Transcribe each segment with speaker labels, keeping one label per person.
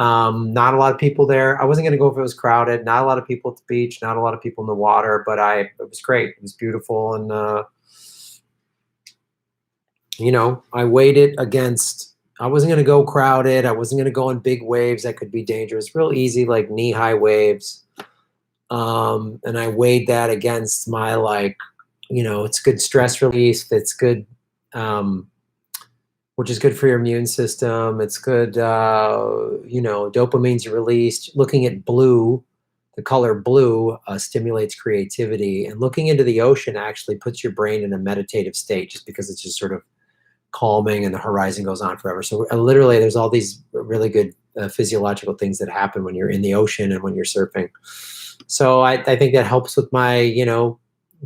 Speaker 1: Not a lot of people there. I wasn't going to go if it was crowded. Not a lot of people at the beach. Not a lot of people in the water. But it was great. It was beautiful, and I weighed it against. I wasn't going to go crowded. I wasn't going to go in big waves that could be dangerous. Real easy, like knee-high waves. And I weighed that against my it's good stress relief. It's good, which is good for your immune system. It's good, dopamine's released. Looking at blue, the color blue stimulates creativity. And looking into the ocean actually puts your brain in a meditative state just because it's just sort of calming and the horizon goes on forever. So literally there's all these really good physiological things that happen when you're in the ocean and when you're surfing. So I think that helps with my,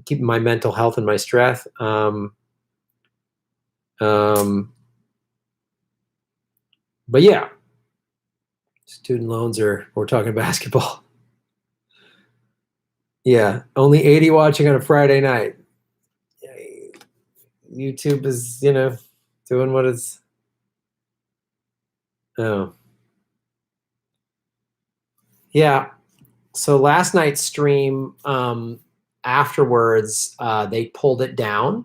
Speaker 1: keeping my mental health and my stress. But yeah, student loans we're talking basketball. Yeah, only 80 watching on a Friday night. YouTube is, doing what it's. Oh. Yeah. So last night's stream, afterwards, they pulled it down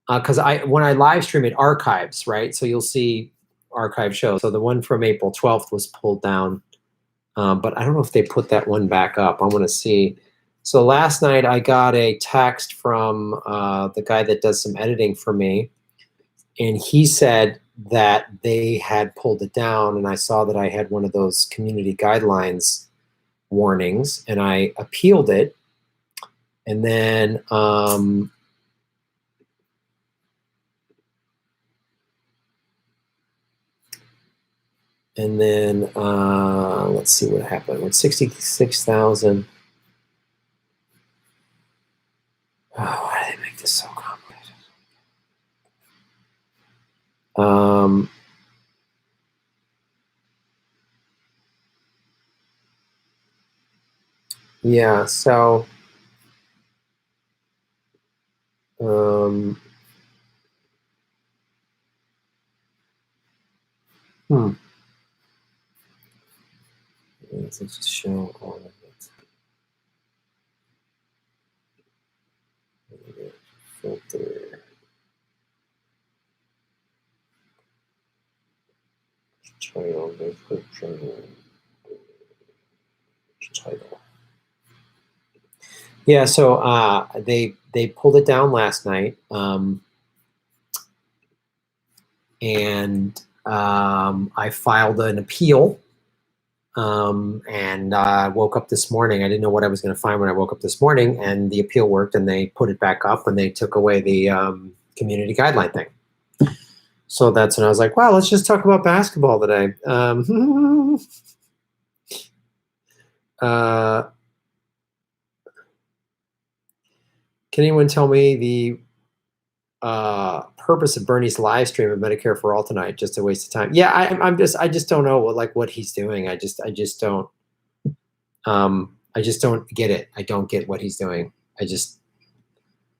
Speaker 1: because when I live stream it archives, right? So you'll see archive shows. So the one from April 12th was pulled down, but I don't know if they put that one back up. I want to see. So last night I got a text from the guy that does some editing for me, and he said that they had pulled it down, and I saw that I had one of those community guidelines warnings, and I appealed it, and then let's see what happened with 66,000. Oh, why did they make this so complicated? Yeah, so let's just show all of it. Filter. Title. Yeah, so they pulled it down last night, and I filed an appeal, and woke up this morning. I didn't know what I was going to find when I woke up this morning, and the appeal worked, and they put it back up, and they took away the community guideline thing. So that's when I was like, wow, let's just talk about basketball today. Can anyone tell me the purpose of Bernie's live stream of Medicare for All tonight? Just a waste of time. Yeah, I just don't know what he's doing. I just don't get it. I don't get what he's doing.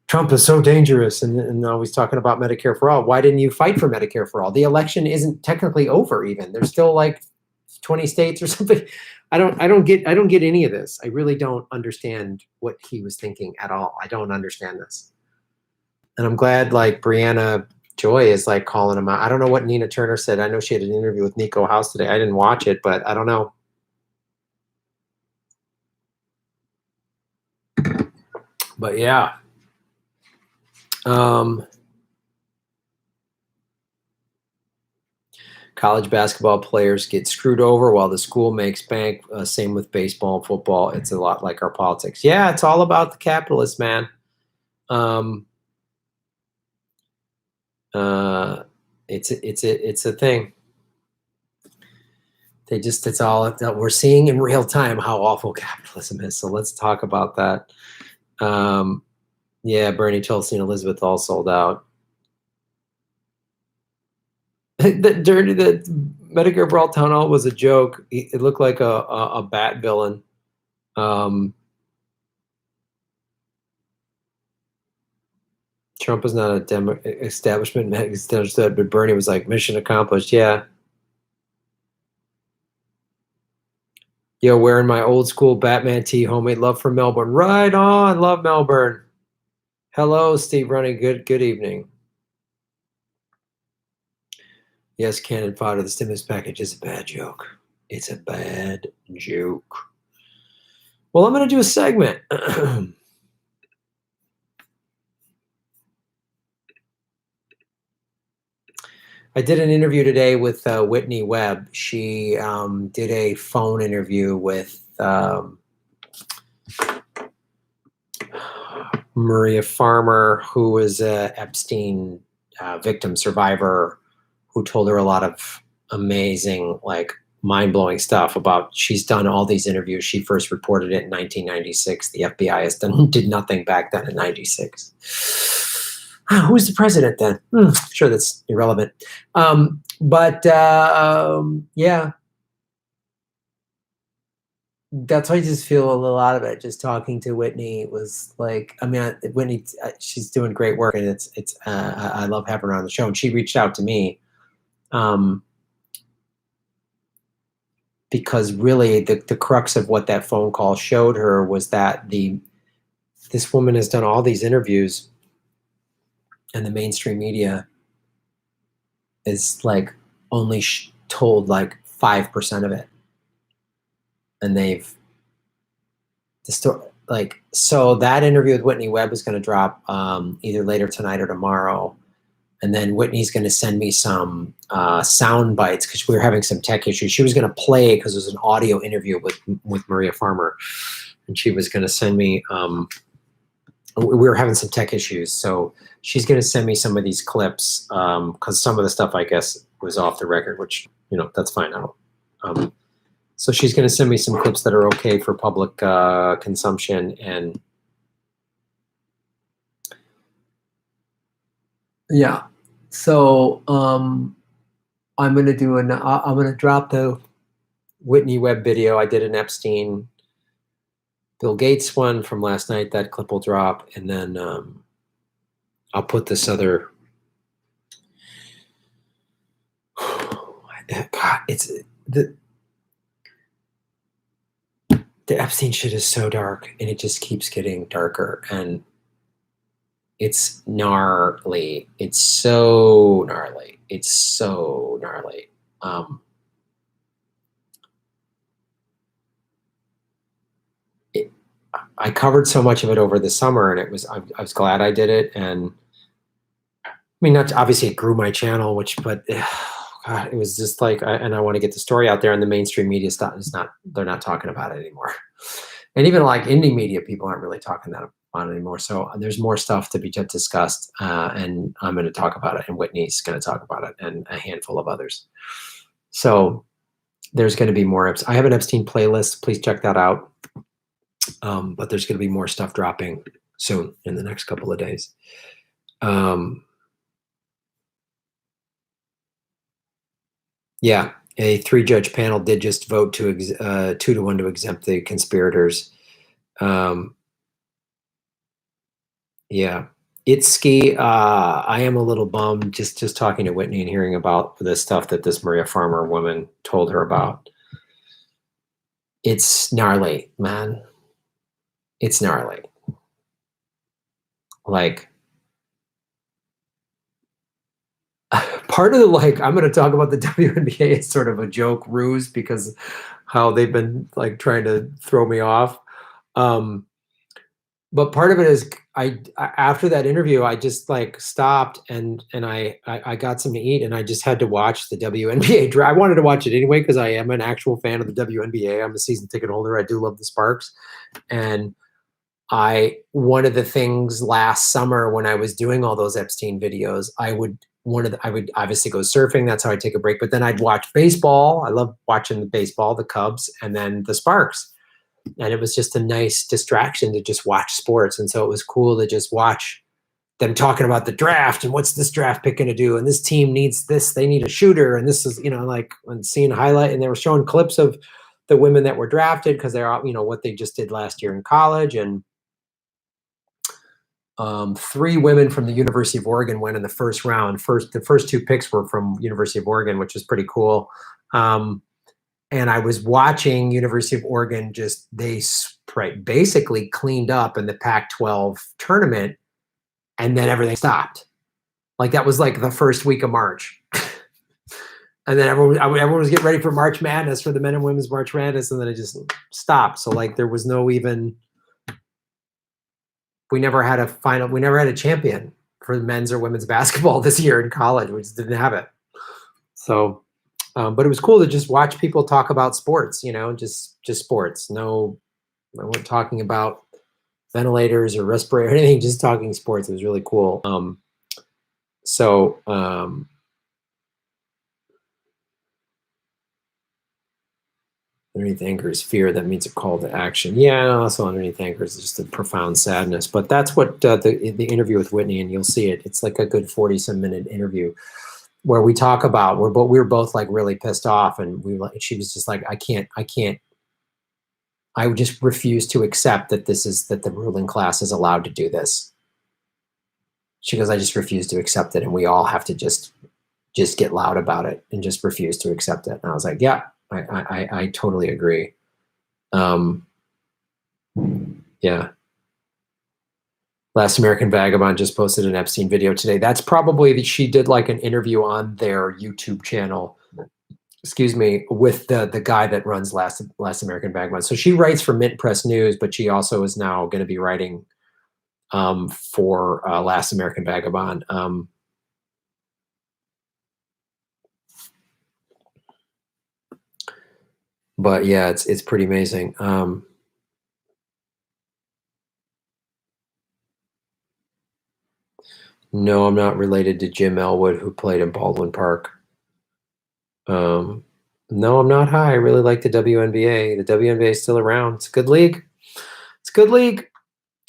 Speaker 1: Trump is so dangerous and always talking about Medicare for all. Why didn't you fight for Medicare for all? The election isn't technically over even. There's still like 20 states or something. I don't get any of this. I really don't understand what he was thinking at all. I don't understand this. And I'm glad like Brianna Joy is like calling him out. I don't know what Nina Turner said. I know she had an interview with Nico House today. I didn't watch it, but I don't know. But yeah. College basketball players get screwed over while the school makes bank. Same with baseball and football. It's a lot like our politics. Yeah, it's all about the capitalists, man. It's a thing. It's all that we're seeing in real time how awful capitalism is. So let's talk about that. Yeah, Bernie, Chelsea, and Elizabeth all sold out. The Medicare for All town hall was a joke. It looked like a bat villain. Trump is not a establishment, but Bernie was like, mission accomplished. Yeah. Yo, wearing my old school Batman tee, homemade love from Melbourne. Right on, love Melbourne. Hello, Steve Running. Good evening. Yes, cannon fodder. The stimulus package is a bad joke. It's a bad joke. Well, I'm going to do a segment. I did an interview today with Whitney Webb. She did a phone interview with Maria Farmer, who was a Epstein victim survivor, who told her a lot of amazing, like, mind-blowing stuff about, she's done all these interviews. She first reported it in 1996. The FBI has did nothing back then in 96. Who was the president then? Sure, that's irrelevant. Yeah, that's why I just feel a little out of it. Just talking to Whitney was like, I mean, Whitney, she's doing great work, and I love having her on the show. And she reached out to me, because really the crux of what that phone call showed her was that this woman has done all these interviews, and the mainstream media is like only told like 5% of it, and they've the story. Like, so that interview with Whitney Webb is going to drop either later tonight or tomorrow. And then Whitney's going to send me some sound bites because we were having some tech issues. She was going to play because it was an audio interview with Maria Farmer. And she was going to send me, we were having some tech issues. So she's going to send me some of these clips because some of the stuff, I guess, was off the record, which, you know, that's fine. So she's going to send me some clips that are okay for public consumption. And yeah, so I'm going to do I'm going to drop the Whitney Webb video. I did an Epstein Bill Gates one from last night. That clip will drop. And then I'll put this other, God, it's the Epstein shit is so dark, and it just keeps getting darker, and it's gnarly. It's so gnarly. It's so gnarly. I covered so much of it over the summer, and I was glad I did it. And I mean, not obviously it grew my channel, but God, it was just like, and I want to get the story out there, and the mainstream media stuff they're not talking about it anymore. And even like indie media, people aren't really talking about it anymore. So there's more stuff to be discussed, and I'm going to talk about it, and Whitney's going to talk about it, and a handful of others. So there's going to be more. I have an Epstein playlist. Please check that out. But there's going to be more stuff dropping soon in the next couple of days. Yeah, a 3-judge panel did just vote to 2-1 to exempt the conspirators. Yeah, it's ski. I am a little bummed just talking to Whitney and hearing about the stuff that this Maria Farmer woman told her about. It's gnarly, man. It's gnarly. Like, part of the, like, I'm going to talk about the WNBA as sort of a joke ruse because how they've been like trying to throw me off. But part of it is after that interview, I just like stopped and I got something to eat, and I just had to watch the WNBA draft. I wanted to watch it anyway because I am an actual fan of the WNBA. I'm a season ticket holder. I do love the Sparks. And one of the things last summer when I was doing all those Epstein videos, I would obviously go surfing. That's how I take a break. But then I'd watch baseball. I love watching the baseball, the Cubs, and then the Sparks. And it was just a nice distraction to just watch sports. And so it was cool to just watch them talking about the draft and what's this draft pick going to do. And this team needs this, they need a shooter. And this is, you know, like, and seeing a highlight, and they were showing clips of the women that were drafted because they're, you know, what they just did last year in college. And 3 women from the University of Oregon went in the first round. The first 2 picks were from University of Oregon, which is pretty cool. And I was watching University of Oregon they basically cleaned up in the Pac-12 tournament, and then everything stopped. Like that was like the first week of March. And then everyone was getting ready for March Madness, for the men and women's March Madness, and then it just stopped. So like there was no even, we never had a champion for men's or women's basketball this year in college. We just didn't have it. So, but it was cool to just watch people talk about sports, you know, just sports. No, I wasn't talking about ventilators or respirator or anything, just talking sports. It was really cool. Underneath anger is fear. That means a call to action. Yeah, also underneath anger is just a profound sadness. But that's what the interview with Whitney, and you'll see it. It's like a good 40-some minute interview where we talk about we were both like really pissed off, and she was just like, I just refuse to accept that that the ruling class is allowed to do this. She goes, I just refuse to accept it, and we all have to just get loud about it and just refuse to accept it. And I was like, yeah. I totally agree. Yeah. Last American Vagabond just posted an Epstein video today. That's probably she did like an interview on their YouTube channel, excuse me, with the guy that runs Last American Vagabond. So she writes for Mint Press News, but she also is now going to be writing for Last American Vagabond. But yeah, it's pretty amazing. No, I'm not related to Jim Elwood, who played in Baldwin Park. No, I'm not high. I really like the WNBA. The WNBA is still around. It's a good league. It's a good league.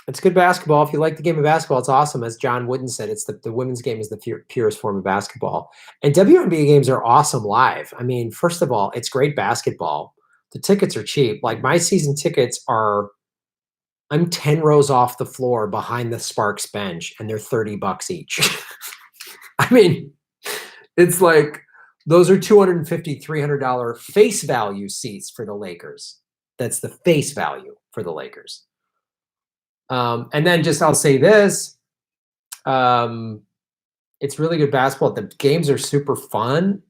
Speaker 1: It's good basketball. If you like the game of basketball, it's awesome. As John Wooden said, it's the women's game is the purest form of basketball. And WNBA games are awesome live. I mean, first of all, it's great basketball. The tickets are cheap. Like my season tickets I'm 10 rows off the floor behind the Sparks bench, and they're $30 each. I mean, it's like those are $250, $300 face value seats for the Lakers. That's the face value for the Lakers. And then I'll say this. It's really good basketball. The games are super fun.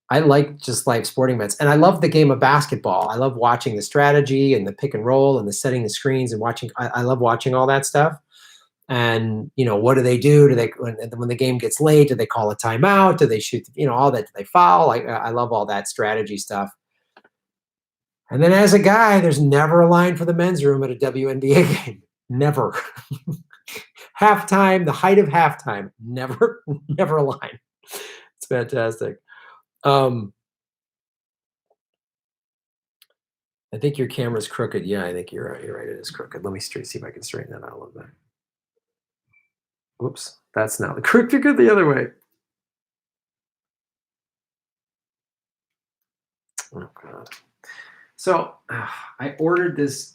Speaker 1: I like just live sporting events, and I love the game of basketball. I love watching the strategy and the pick and roll and the setting the screens and watching. I love watching all that stuff. And what do they do? Do they when the game gets late? Do they call a timeout? Do they shoot? All that. Do they foul? I love all that strategy stuff. And then as a guy, there's never a line for the men's room at a WNBA game. Never. Halftime, the height of halftime, never a line. It's fantastic. I think your camera's crooked. Yeah, I think you're right. You're right. It is crooked. Let me see if I can straighten that out a little bit. Oops, that's not the crooked. The other way. Oh God. So I ordered this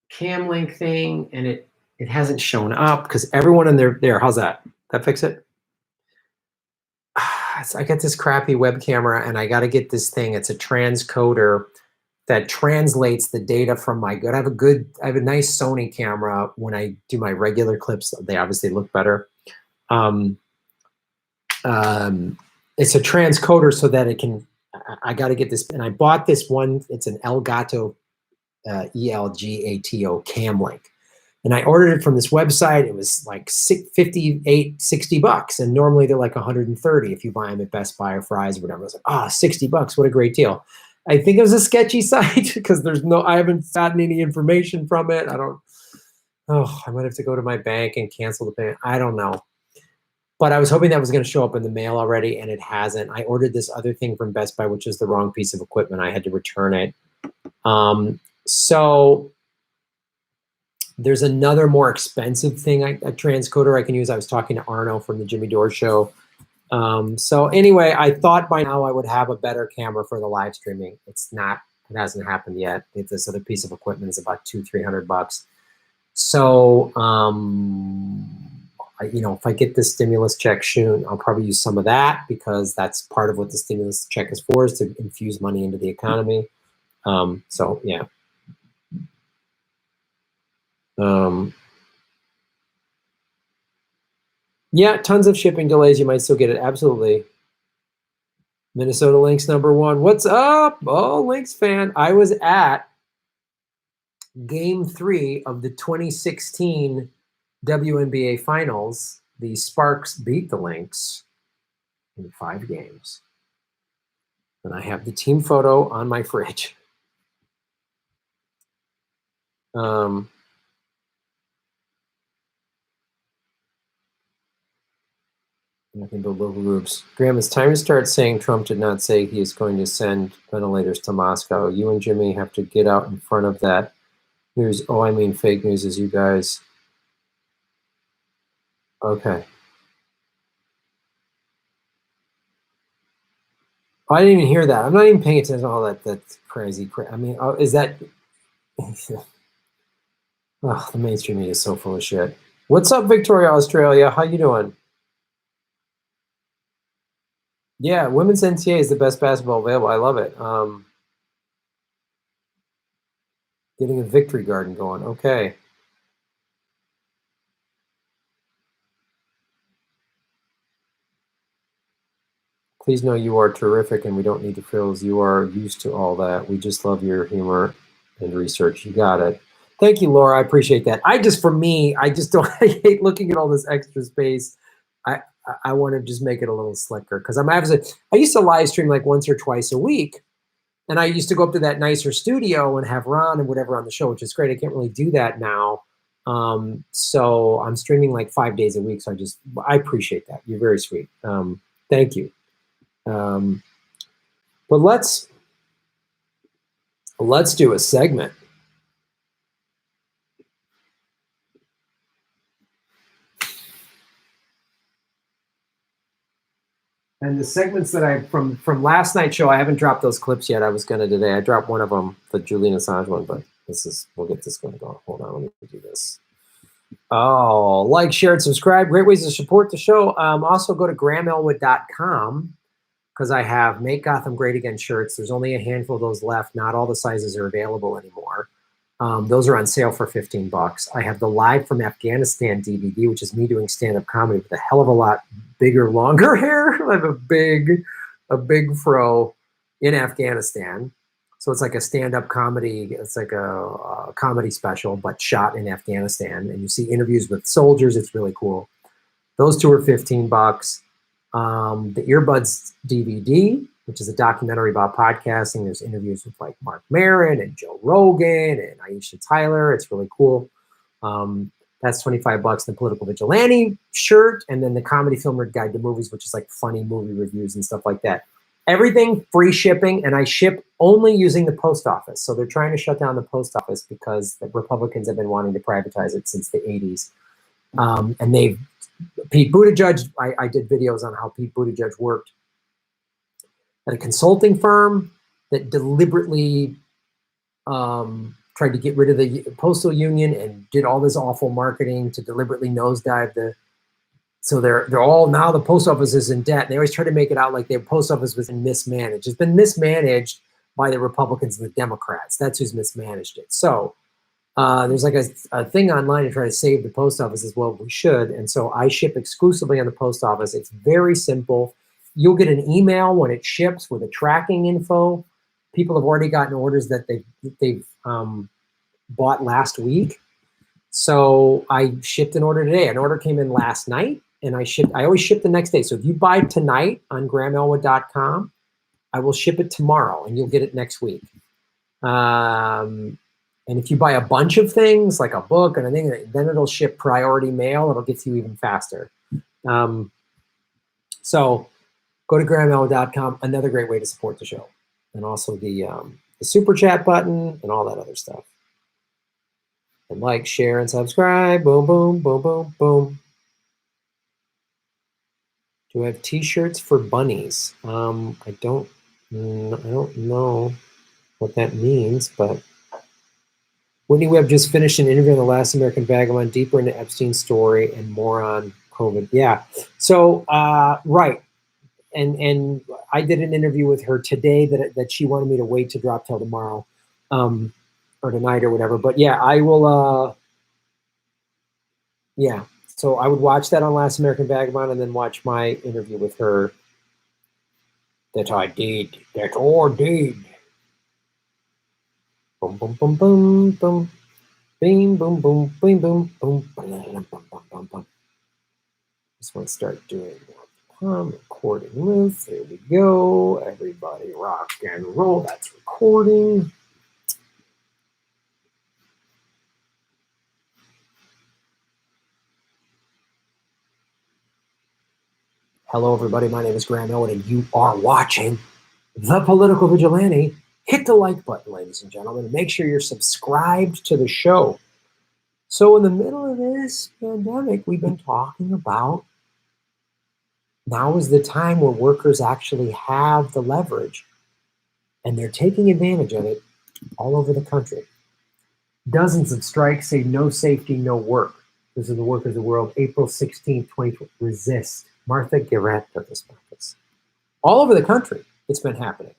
Speaker 1: cam link thing, and it hasn't shown up because everyone in there. How's that? That fix it? So I got this crappy web camera, and I got to get this thing. It's a transcoder that translates the data from my good. I have a nice Sony camera. When I do my regular clips, they obviously look better. It's a transcoder so that it can. I got to get this, and I bought this one. It's an Elgato, ELGATO cam link. And I ordered it from this website. It was like $60, and normally they're like $130 if you buy them at Best Buy or Fry's or whatever. I was like, $60, what a great deal. I think it was a sketchy site because I haven't gotten any information from it. I might have to go to my bank and cancel the payment. I don't know. But I was hoping that was going to show up in the mail already, and it hasn't. I ordered this other thing from Best Buy, which is the wrong piece of equipment. I had to return it. So there's another more expensive thing, a transcoder I can use. I was talking to Arno from the Jimmy Dore show. So anyway, I thought by now I would have a better camera for the live streaming. It's not. It hasn't happened yet. This other piece of equipment is about $200-300. So if I get this stimulus check soon, I'll probably use some of that because that's part of what the stimulus check is for, is to infuse money into the economy. So yeah. Yeah, tons of shipping delays. You might still get it. Absolutely. Minnesota Lynx #1. What's up? Oh, Lynx fan. I was at Game 3 of the 2016 WNBA Finals. The Sparks beat the Lynx in 5 games. And I have the team photo on my fridge. Nothing but local groups. Graham, it's time to start saying Trump did not say he is going to send ventilators to Moscow. You and Jimmy have to get out in front of that news. Oh, I mean fake news as you guys. Okay. Oh, I didn't even hear that. I'm not even paying attention to all that. That's crazy. I mean, is that... Oh, the mainstream media is so full of shit. What's up, Victoria, Australia? How you doing? Yeah, women's NCAA is the best basketball available. I love it. Getting a victory garden going. Okay. Please know you are terrific, and we don't need to frills. You are used to all that. We just love your humor and research. You got it. Thank you, Laura. I appreciate that. For me, I just don't. I hate looking at all this extra space. I want to just make it a little slicker because I used to live stream like once or twice a week, and I used to go up to that nicer studio and have Ron and whatever on the show, which is great. I can't really do that now. So I'm streaming like 5 days a week. So I appreciate that. You're very sweet. Thank you. But let's do a segment. And the segments that from last night's show, I haven't dropped those clips yet. I was gonna today. I dropped one of them, the Julian Assange one, but we'll get this going. Hold on, let me do this. Oh, like, share, and subscribe. Great ways to support the show. Also go to grahamelwood.com because I have Make Gotham Great Again shirts. There's only a handful of those left. Not all the sizes are available anymore. Those are on sale for $15. I have the Live from Afghanistan DVD, which is me doing stand-up comedy with a hell of a lot bigger, longer hair. I have a big fro in Afghanistan. So it's like a stand-up comedy. It's like a comedy special, but shot in Afghanistan. And you see interviews with soldiers. It's really cool. Those two are $15. The Earbuds DVD, which is a documentary about podcasting. There's interviews with like Mark Maron and Joe Rogan and Aisha Tyler. It's really cool. That's $25. The Political Vigilante shirt, and then the Comedy Filmer Guide to Movies, which is like funny movie reviews and stuff like that. Everything free shipping, and I ship only using the post office. So they're trying to shut down the post office because the Republicans have been wanting to privatize it since the 80s. And Pete Buttigieg, I did videos on how Pete Buttigieg worked at a consulting firm that deliberately tried to get rid of the postal union and did all this awful marketing to deliberately nosedive so they're all, now the post office is in debt. They always try to make it out like the post office was mismanaged. It's been mismanaged by the Republicans and the Democrats. That's who's mismanaged it. So there's like a thing online to try to save the post office as well. We should. And so I ship exclusively on the post office. It's very simple. You'll get an email when it ships with a tracking info. People have already gotten orders that they've bought last week. So I shipped an order today. An order came in last night, and I always ship the next day. So if you buy tonight on grahamelwood.com, I will ship it tomorrow, and you'll get it next week. And if you buy a bunch of things, like a book and a thing, then it'll ship priority mail. It'll get to you even faster. So go to grahamelwood.com, another great way to support the show. And also the super chat button and all that other stuff. And like, share, and subscribe. Boom, boom, boom, boom, boom. Do I have t-shirts for bunnies? I don't know what that means, but Whitney Webb just finished an interview on The Last American Vagabond, deeper into Epstein's story and more on COVID. Yeah. So, right. And I did an interview with her today that she wanted me to wait to drop till tomorrow, or tonight or whatever. But yeah, I will. Yeah. So I would watch that on Last American Vagabond and then watch my interview with her. That I did. That I did. Boom, boom, boom, boom, boom. Bing, boom, boom, boom, boom, boom. Boom, boom, boom, boom. Just want to start doing recording with. There we go. Everybody rock and roll. That's recording. Hello, everybody. My name is Graham Owen, and you are watching The Political Vigilante. Hit the like button, ladies and gentlemen. Make sure you're subscribed to the show. So in the middle of this pandemic, we've been talking about now is the time where workers actually have the leverage, and they're taking advantage of it all over the country. Dozens of strikes say no safety, no work. This is the Workers of the World, April 16, 2020. Resist. Martha Garrett of this office. All over the country, it's been happening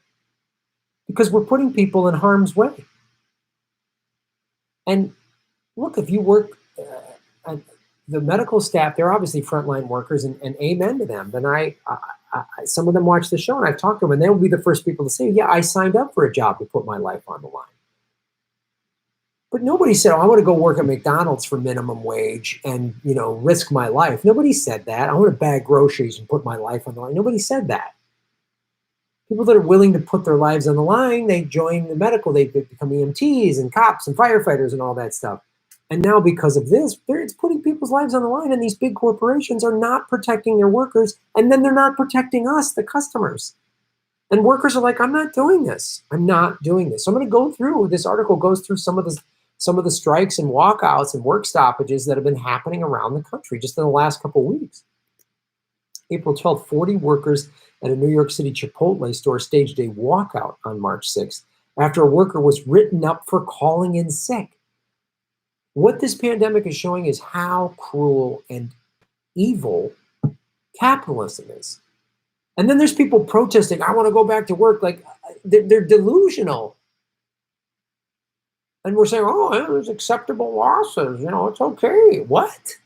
Speaker 1: because we're putting people in harm's way. And look, if you work, the medical staff, they're obviously frontline workers, and amen to them. Then some of them watch the show, and I've talked to them, and they'll be the first people to say, yeah, I signed up for a job to put my life on the line. But nobody said, oh, I want to go work at McDonald's for minimum wage and, risk my life. Nobody said that. I want to bag groceries and put my life on the line. Nobody said that. People that are willing to put their lives on the line, they join the medical, they become EMTs and cops and firefighters and all that stuff. And now because of this, it's putting people's lives on the line, and these big corporations are not protecting their workers, and then they're not protecting us, the customers. And workers are like, I'm not doing this. I'm not doing this. So I'm going to go through, this article goes through some of the strikes and walkouts and work stoppages that have been happening around the country just in the last couple of weeks. April 12th, 40 workers at a New York City Chipotle store staged a walkout on March 6th after a worker was written up for calling in sick. What this pandemic is showing is how cruel and evil capitalism is. And then there's people protesting, I want to go back to work. Like, they're delusional. And we're saying, oh, there's acceptable losses. It's okay. What?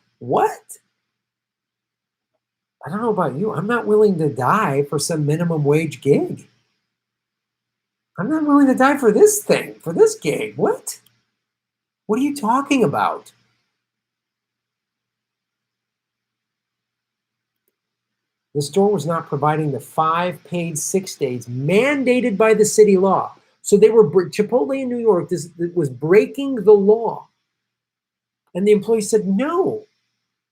Speaker 1: I don't know about you. I'm not willing to die for some minimum wage gig. I'm not willing to die for this thing, for this gig. What? What are you talking about? The store was not providing the 5 paid 6 days mandated by the city law. So Chipotle in New York was breaking the law. And the employee said, no,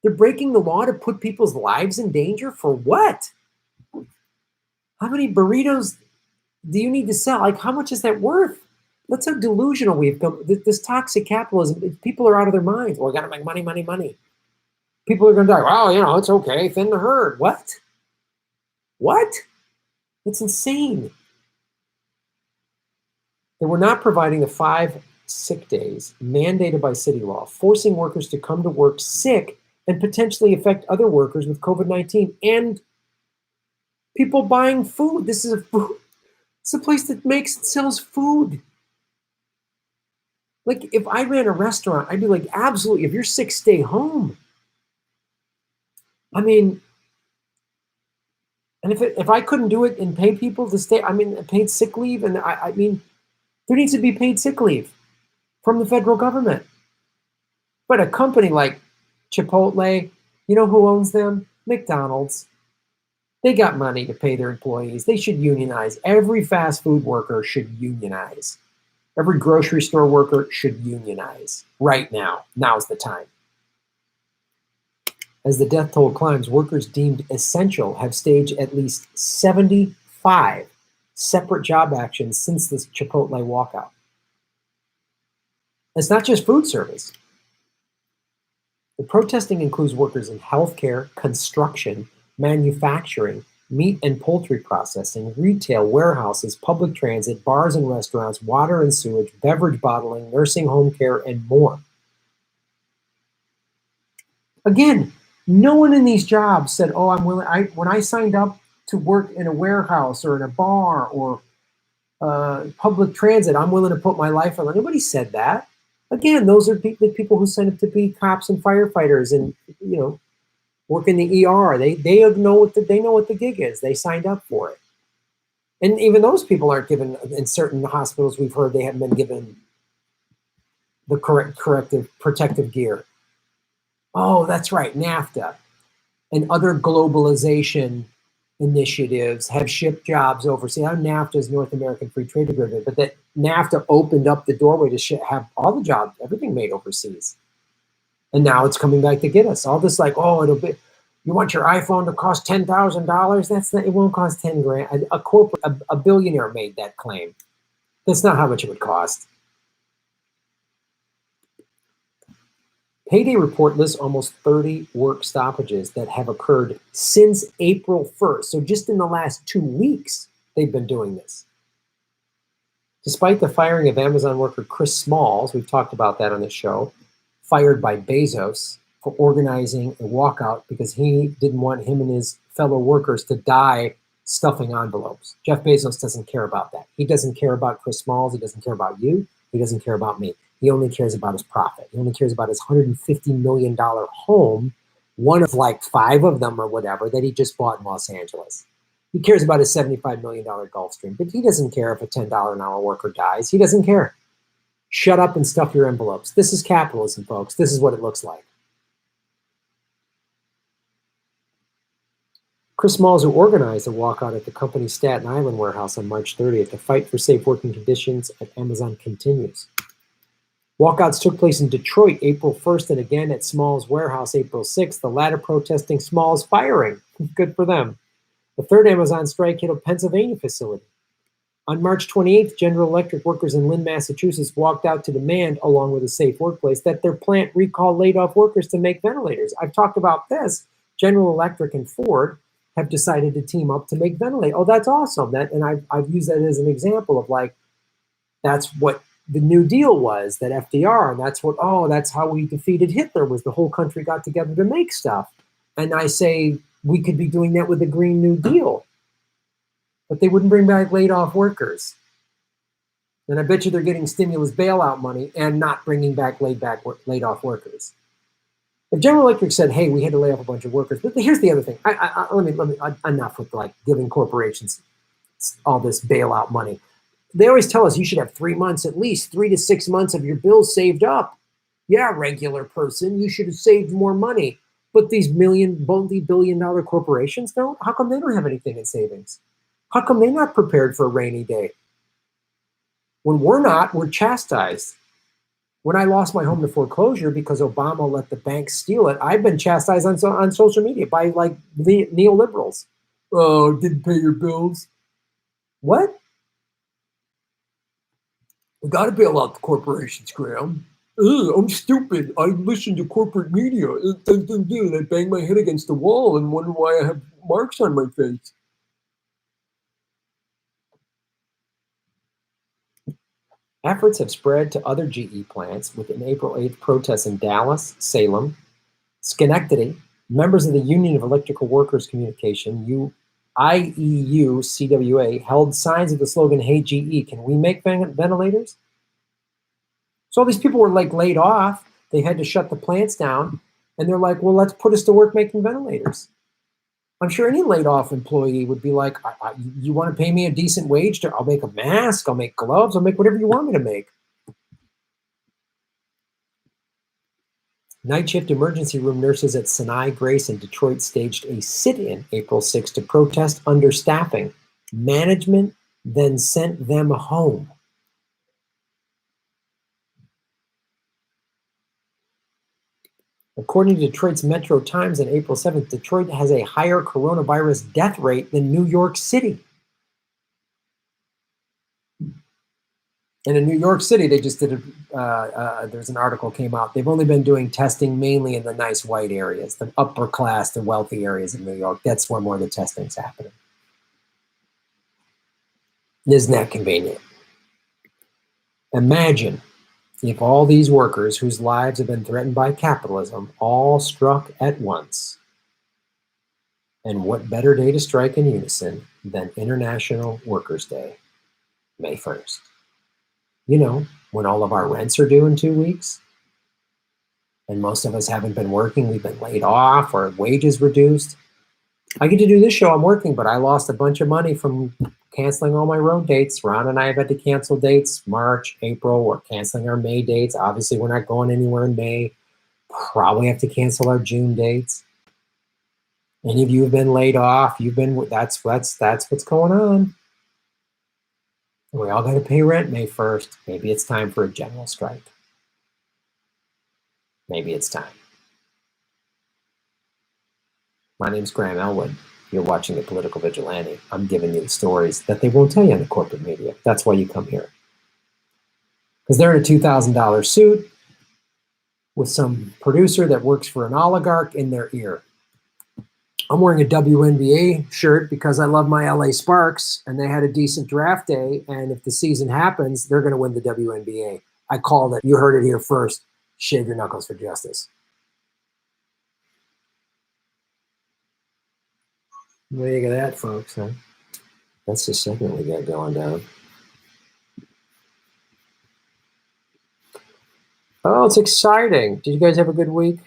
Speaker 1: they're breaking the law to put people's lives in danger for what? How many burritos do you need to sell? Like, how much is that worth? That's how delusional we've become. This toxic capitalism, people are out of their minds. Well, we got to make money, money, money. People are going to die. Well, it's okay. Thin the herd. What? It's insane. They were not providing the 5 sick days mandated by city law, forcing workers to come to work sick and potentially affect other workers with COVID-19 and people buying food. This is a place that sells food. Like, if I ran a restaurant, I'd be like, absolutely, if you're sick, stay home. I mean, and if I couldn't do it and pay people to stay, paid sick leave, and I mean, there needs to be paid sick leave from the federal government. But a company like Chipotle, you know who owns them? McDonald's. They got money to pay their employees. They should unionize. Every fast food worker should unionize. Every grocery store worker should unionize right now. Now's the time. As the death toll climbs, workers deemed essential have staged at least 75 separate job actions since this Chipotle walkout. It's not just food service. The protesting includes workers in healthcare, construction, manufacturing, meat and poultry processing, retail, warehouses, public transit, bars and restaurants, water and sewage, beverage bottling, nursing home care, and more. Again, No one in these jobs said, oh, I'm willing. When I signed up to work in a warehouse or in a bar or public transit, I'm willing to put my life on. Nobody said that. Again, those are the people who signed up to be cops and firefighters and, you know, work in the ER. They know what the gig is. They signed up for it. And even those people aren't given, in certain hospitals, we've heard they haven't been given the corrective protective gear. Oh, that's right, NAFTA and other globalization initiatives have shipped jobs overseas. Now NAFTA is North American Free Trade Agreement, but that NAFTA opened up the doorway to have all the jobs, everything made overseas. And now it's coming back to get us. All this like, oh, it'll be, you want your iPhone to cost $10,000? That's not, it won't cost 10 grand. A billionaire made that claim. That's not how much it would cost. Payday report lists almost 30 work stoppages that have occurred since April 1st. So just in the last 2 weeks, they've been doing this. Despite the firing of Amazon worker Chris Smalls, we've talked about that on the show, fired by Bezos for organizing a walkout because he didn't want him and his fellow workers to die stuffing envelopes. Jeff Bezos doesn't care about that. He doesn't care about Chris Smalls. He doesn't care about you. He doesn't care about me. He only cares about his profit. He only cares about his $150 million home, one of like 5 of them or whatever that he just bought in Los Angeles. He cares about his $75 million Gulfstream, but he doesn't care if a $10 an hour worker dies. He doesn't care. Shut up and stuff your envelopes. This is capitalism, folks. This is what it looks like. Chris Smalls, who organized a walkout at the company's Staten Island warehouse on March 30th, the fight for safe working conditions at Amazon continues. Walkouts took place in Detroit April 1st and again at Smalls' warehouse April 6th, the latter protesting Smalls' firing. Good for them. The third Amazon strike hit a Pennsylvania facility. On March 28th, General Electric workers in Lynn, Massachusetts walked out to demand, along with a safe workplace, that their plant recall laid-off workers to make ventilators. I've talked about this. General Electric and Ford have decided to team up to make ventilators. Oh, that's awesome. And I've used that as an example of like, that's what the New Deal was, that FDR, and that's how we defeated Hitler, was the whole country got together to make stuff. And I say we could be doing that with the Green New Deal. But they wouldn't bring back laid-off workers. And I bet you they're getting stimulus bailout money and not bringing back laid-off workers. If General Electric said, hey, we had to lay off a bunch of workers, but here's the other thing. Let me enough with like giving corporations all this bailout money. They always tell us you should have 3 months, at least 3 to 6 months of your bills saved up. Yeah, regular person, you should have saved more money. But these multi-billion-dollar corporations don't? How come they don't have anything in savings? How come they're not prepared for a rainy day? When we're not, we're chastised. When I lost my home to foreclosure because Obama let the banks steal it, I've been chastised on social media by like the neoliberals. Oh, didn't pay your bills. What? We got to bail out the corporations, Graham. I'm stupid. I listen to corporate media. I bang my head against the wall and wonder why I have marks on my face. Efforts have spread to other GE plants with an April 8th protest in Dallas, Salem, Schenectady. Members of the Union of Electrical Workers Communication, IEU-CWA, held signs of the slogan, hey GE, can we make ventilators? So all these people were like laid off. They had to shut the plants down. And they're like, well, let's put us to work making ventilators. I'm sure any laid off employee would be like, you want to pay me a decent wage? I'll make a mask, I'll make gloves, I'll make whatever you want me to make. Night shift emergency room nurses at Sinai Grace in Detroit staged a sit-in April 6th to protest understaffing. Management then sent them home. According to Detroit's Metro Times on April 7th, Detroit has a higher coronavirus death rate than New York City. And in New York City, they just did there's an article came out. They've only been doing testing mainly in the nice white areas, the upper class, the wealthy areas of New York. That's where more of the testing's happening. Isn't that convenient? Imagine if all these workers whose lives have been threatened by capitalism all struck at once. And what better day to strike in unison than International Workers' Day, May 1st? You know, when all of our rents are due in 2 weeks, and most of us haven't been working, we've been laid off or wages reduced. I get to do this show, I'm working, but I lost a bunch of money from canceling all my road dates. Ron and I have had to cancel dates, March, April. We're canceling our May dates. Obviously, we're not going anywhere in May. Probably have to cancel our June dates. Any of you have been laid off, that's what's going on. We all got to pay rent May 1st. Maybe it's time for a general strike. Maybe it's time. My name's Graham Elwood. You're watching The Political Vigilante. I'm giving you the stories that they won't tell you in the corporate media. That's why you come here. Because they're in a $2,000 suit with some producer that works for an oligarch in their ear. I'm wearing a WNBA shirt because I love my LA Sparks, and they had a decent draft day, and if the season happens, they're going to win the WNBA. I called it. You heard it here first. Shave your knuckles for justice. What do you think of that, folks? Huh? That's the segment we got going down. Oh, it's exciting. Did you guys have a good week?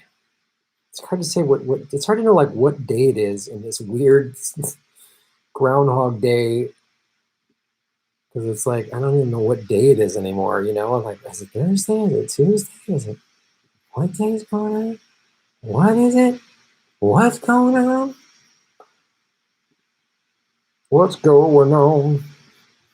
Speaker 1: It's hard to say what it's hard to know like what day it is in this weird Groundhog Day, because it's like I don't even know what day it is anymore. You know, like is it Thursday? Is it Tuesday? Is it what day is going on? What is it? What's going on? What's going on?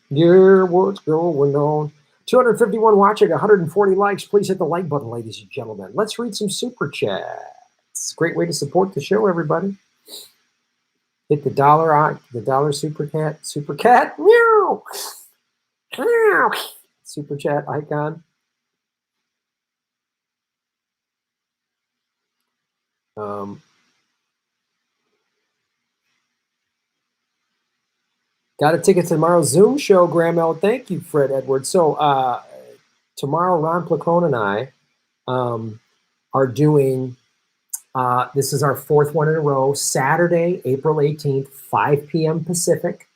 Speaker 1: Yeah, what's going on? 251 watching, 140 likes. Please hit the like button, ladies and gentlemen. Let's read some super chats. Great way to support the show, everybody. Hit the dollar super cat, meow, meow, super chat icon. Got a ticket to tomorrow's Zoom show, Graham L. Thank you, Fred Edwards. So tomorrow, Ron Placone and I are doing, this is our fourth one in a row, Saturday, April 18th, 5 p.m. Pacific.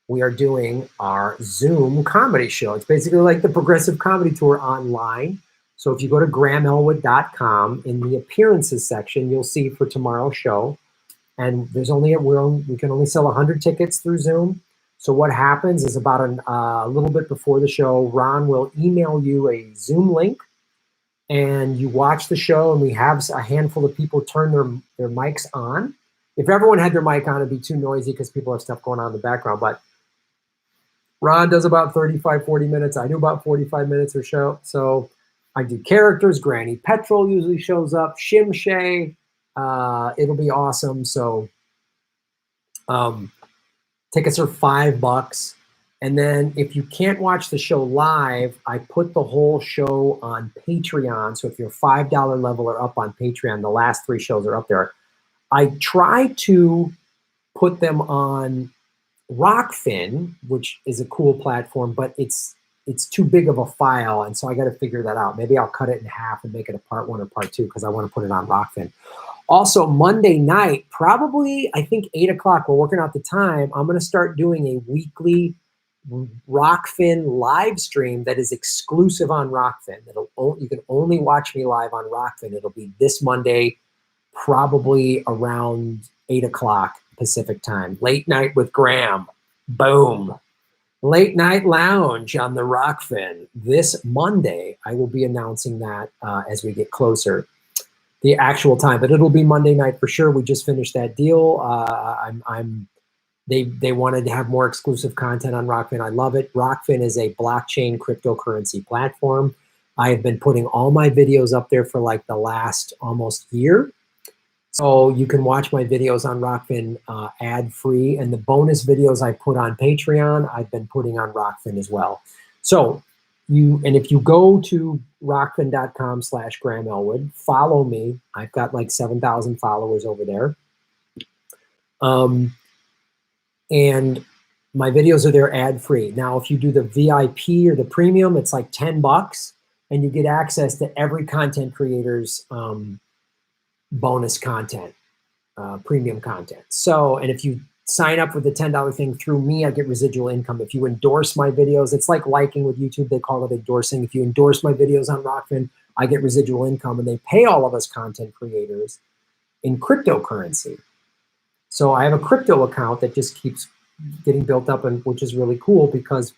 Speaker 1: We are doing our Zoom comedy show. It's basically like the Progressive Comedy Tour online. So if you go to grahamelwood.com, in the appearances section, you'll see for tomorrow's show. And there's only we can only sell 100 tickets through Zoom. So what happens is about a little bit before the show, Ron will email you a Zoom link, and you watch the show, and we have a handful of people turn their mics on. If everyone had their mic on, it'd be too noisy because people have stuff going on in the background. But Ron does about 35, 40 minutes. I do about 45 minutes or so. So I do characters. Granny Petrol usually shows up. Shim Shay. It'll be awesome. So tickets are $5. And then if you can't watch the show live, I put the whole show on Patreon. So if you're $5 level or up on Patreon, the last 3 shows are up there. I try to put them on Rockfin, which is a cool platform, but it's too big of a file, and so I got to figure that out. Maybe I'll cut it in half and make it a part 1 or part 2 because I want to put it on Rockfin. Also, Monday night, probably, I think 8 o'clock, we're working out the time, I'm going to start doing a weekly Rockfin live stream that is exclusive on Rockfin. You can only watch me live on Rockfin. It'll be this Monday, probably around 8 o'clock Pacific time. Late night with Graham. Boom. Late night lounge on the Rockfin. This Monday, I will be announcing that as we get closer, the actual time, but it'll be Monday night for sure. We just finished that deal. They wanted to have more exclusive content on Rockfin. I love it. Rockfin is a blockchain cryptocurrency platform. I have been putting all my videos up there for like the last almost year. So you can watch my videos on Rockfin ad-free, and the bonus videos I put on Patreon, I've been putting on Rockfin as well. So if you go to rockfin.com/Graham Elwood, follow me. I've got like 7,000 followers over there. And my videos are there ad-free. Now, if you do the VIP or the premium, it's like $10. and you get access to every content creator's bonus content, premium content. So, and if you sign up for the $10 thing through me, I get residual income. If you endorse my videos, it's like liking with YouTube, they call it endorsing. If you endorse my videos on Rockfin, I get residual income, and they pay all of us content creators in cryptocurrency. So I have a crypto account that just keeps getting built up, and which is really cool because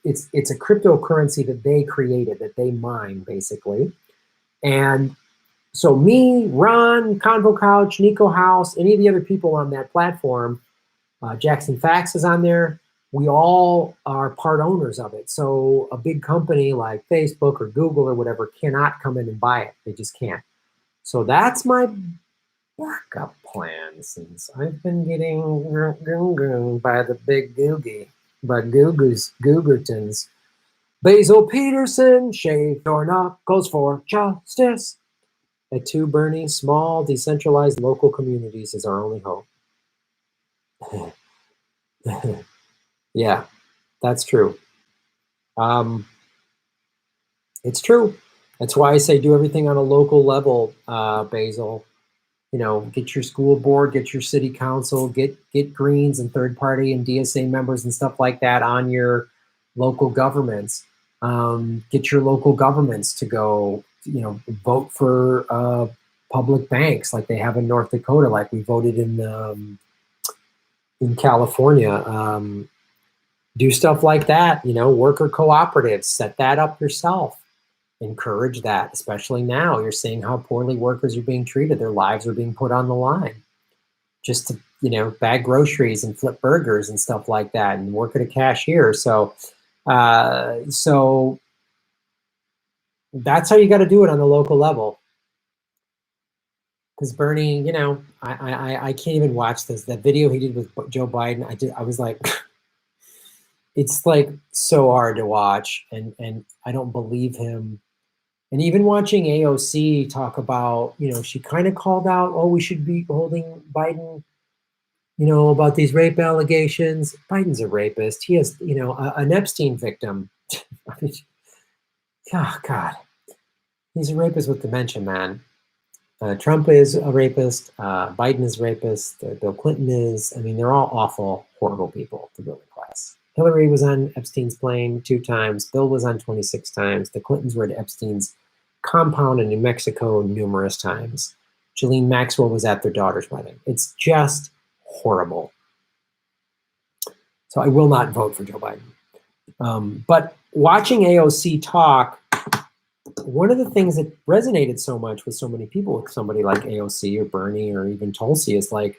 Speaker 1: it's a cryptocurrency that they created, that they mine basically. And so me, Ron, Convo Couch, Nico House, any of the other people on that platform, Jackson Fax is on there. We all are part owners of it. So a big company like Facebook or Google or whatever cannot come in and buy it. They just can't. So that's my backup plan, since I've been getting by the big Googie, by Googertons. Basil Peterson, shave your knuckles for justice. At 2 Bernie, small, decentralized local communities is our only hope. Yeah, that's true. It's true. That's why I say do everything on a local level, Basil. You know, get your school board, get your city council, get Greens and third party and DSA members and stuff like that on your local governments. Get your local governments to go, you know, vote for public banks like they have in North Dakota, like we voted in California. Do stuff like that, you know, worker cooperatives, set that up yourself. Encourage that, especially now. You're seeing how poorly workers are being treated. Their lives are being put on the line just to, you know, bag groceries and flip burgers and stuff like that and work at a cashier. So, so that's how you got to do it on the local level. Because Bernie, you know, I can't even watch this. That video he did with Joe Biden, I was like, it's like so hard to watch, and I don't believe him. And even watching AOC talk about, you know, she kind of called out, oh, we should be holding Biden, you know, about these rape allegations. Biden's a rapist. He has, you know, an Epstein victim. I mean, oh, God. He's a rapist with dementia, man. Trump is a rapist. Biden is a rapist. Bill Clinton is. I mean, they're all awful, horrible people, the ruling class. Hillary was on Epstein's plane 2 times. Bill was on 26 times. The Clintons were at Epstein's compound in New Mexico numerous times. Ghislaine Maxwell was at their daughter's wedding. It's just horrible. So I will not vote for Joe Biden. But watching AOC talk, one of the things that resonated so much with so many people, with somebody like AOC or Bernie or even Tulsi, is like,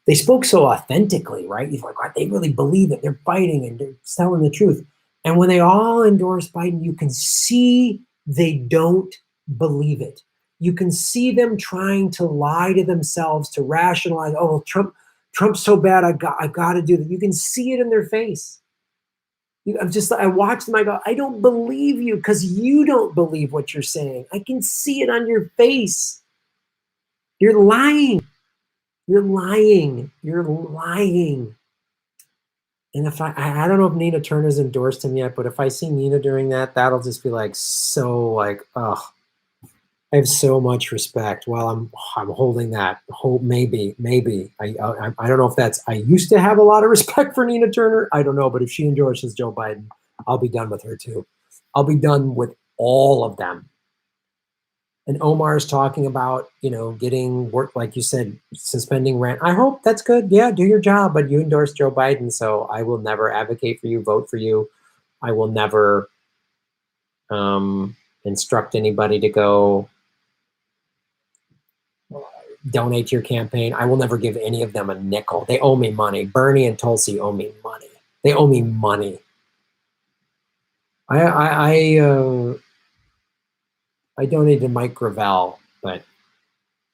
Speaker 1: they spoke so authentically, right? You're like, they really believe it. They're fighting and they're telling the truth. And when they all endorse Biden, you can see they don't believe it. You can see them trying to lie to themselves, to rationalize, oh, Trump's so bad, I got to do that. You can see it in their face. I watch them, I go, I don't believe you because you don't believe what you're saying. I can see it on your face. You're lying. You're lying. You're lying. And if I don't know if Nina Turner's endorsed him yet, but if I see Nina during that, that'll just be like, so like, oh, I have so much respect while I'm holding that hope. Maybe I don't know if that's, I used to have a lot of respect for Nina Turner. I don't know, but if she endorses Joe Biden, I'll be done with her too. I'll be done with all of them. And Omar's talking about, you know, getting work, like you said, suspending rent. I hope that's good. Yeah, do your job, but you endorse Joe Biden, so I will never advocate for you, vote for you. I will never instruct anybody to go donate to your campaign. I will never give any of them a nickel. They owe me money. Bernie and Tulsi owe me money. They owe me money. I donated to Mike Gravel, but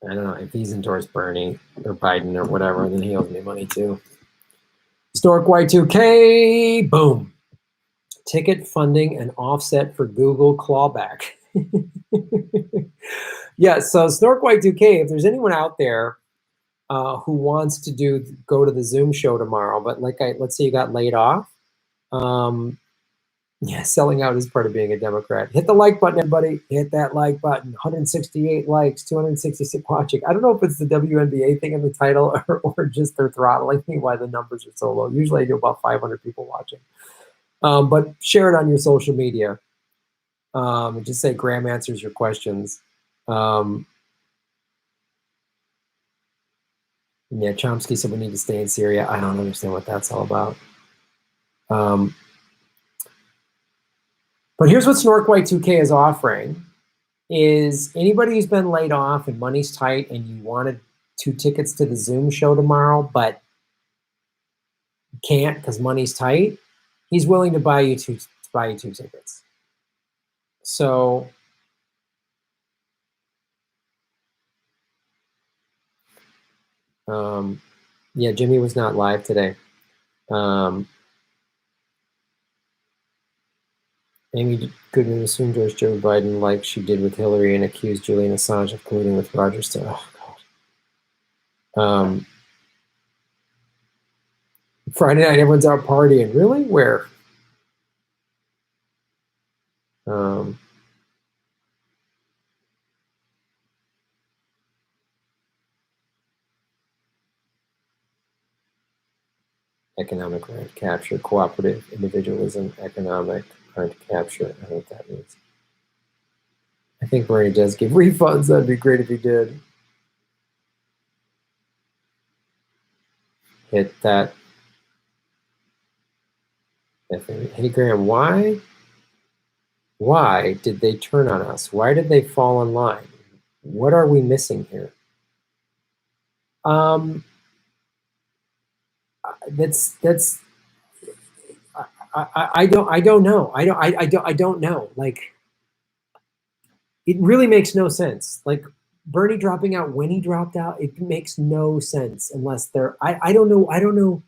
Speaker 1: I don't know if he's endorsed Bernie or Biden or whatever, then he owes me money too. Stork Y2K, boom. Ticket funding and offset for Google clawback. Yeah, so Stork Y2K, if there's anyone out there who wants to go to the Zoom show tomorrow, but let's say you got laid off, Yeah, selling out is part of being a Democrat. Hit the like button, everybody. Hit that like button. 168 likes, 266 watching. I don't know if it's the WNBA thing in the title or just they're throttling me why the numbers are so low. Usually I do about 500 people watching. But share it on your social media. Just say Graham answers your questions. Yeah, Chomsky said we need to stay in Syria. I don't understand what that's all about. But here's what Snork White 2K is offering. Is anybody who's been laid off and money's tight and you wanted 2 tickets to the Zoom show tomorrow, but can't because money's tight, he's willing to buy you two tickets. So yeah, Jimmy was not live today. Amy Goodman assumed George Joe Biden like she did with Hillary and accused Julian Assange of colluding with Roger Stone. Oh, God. Friday night, everyone's out partying. Really? Where? Economic rent capture, cooperative individualism, economic rent capture. I don't know what that means. I think Bernie does give refunds. That'd be great if he did. Hit that. Hey, Graham, why did they turn on us? Why did they fall in line? What are we missing here? That's I don't know. I don't know. Like, it really makes no sense. Like, Bernie dropping out when he dropped out, it makes no sense unless they're I don't know.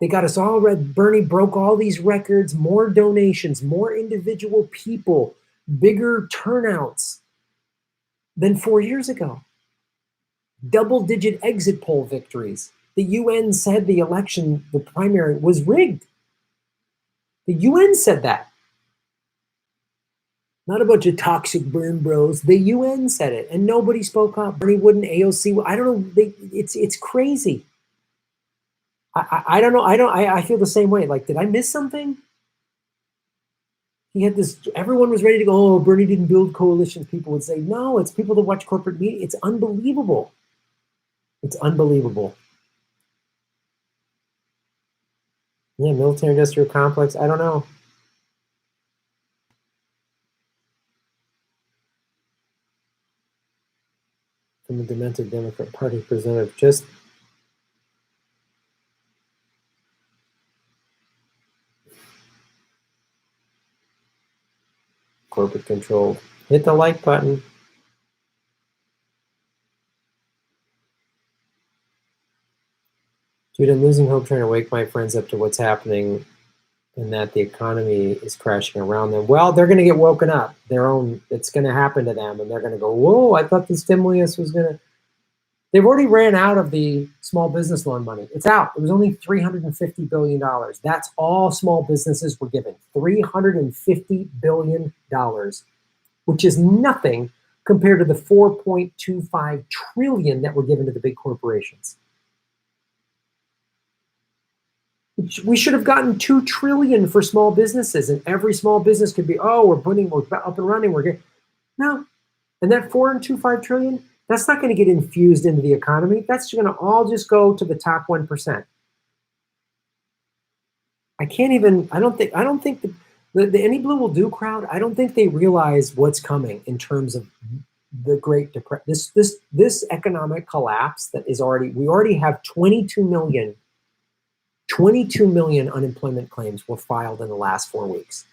Speaker 1: They got us all read. Bernie broke all these records, more donations, more individual people, bigger turnouts than 4 years ago. Double-digit exit poll victories. The UN said the election, the primary, was rigged. The UN said that. Not a bunch of toxic burn bros. The UN said it, and nobody spoke up. Bernie wouldn't, AOC. I don't know. It's crazy. I don't know. I feel the same way. Like, did I miss something? He had this. Everyone was ready to go. Oh, Bernie didn't build coalitions. People would say, no, it's people that watch corporate media. It's unbelievable. It's unbelievable. Yeah, military-industrial complex. I don't know. From the demented Democrat Party representative, just corporate control. Hit the like button. Dude, I'm losing hope trying to wake my friends up to what's happening and that the economy is crashing around them. Well, they're going to get woken up. It's going to happen to them, and they're going to go, whoa, I thought the stimulus was going to. They've already ran out of the small business loan money. It's out. It was only $350 billion. That's all small businesses were given. $350 billion, which is nothing compared to the $4.25 trillion that were given to the big corporations. We should have gotten $2 trillion for small businesses, and every small business could be, oh, we're up and running. We're good. No, and that $4.25 trillion, that's not going to get infused into the economy. That's going to all just go to the top 1%. I don't think the Any Blue Will Do crowd, I don't think they realize what's coming in terms of the Great Depression. This economic collapse that is we already have 22 million unemployment claims were filed in the last 4 weeks.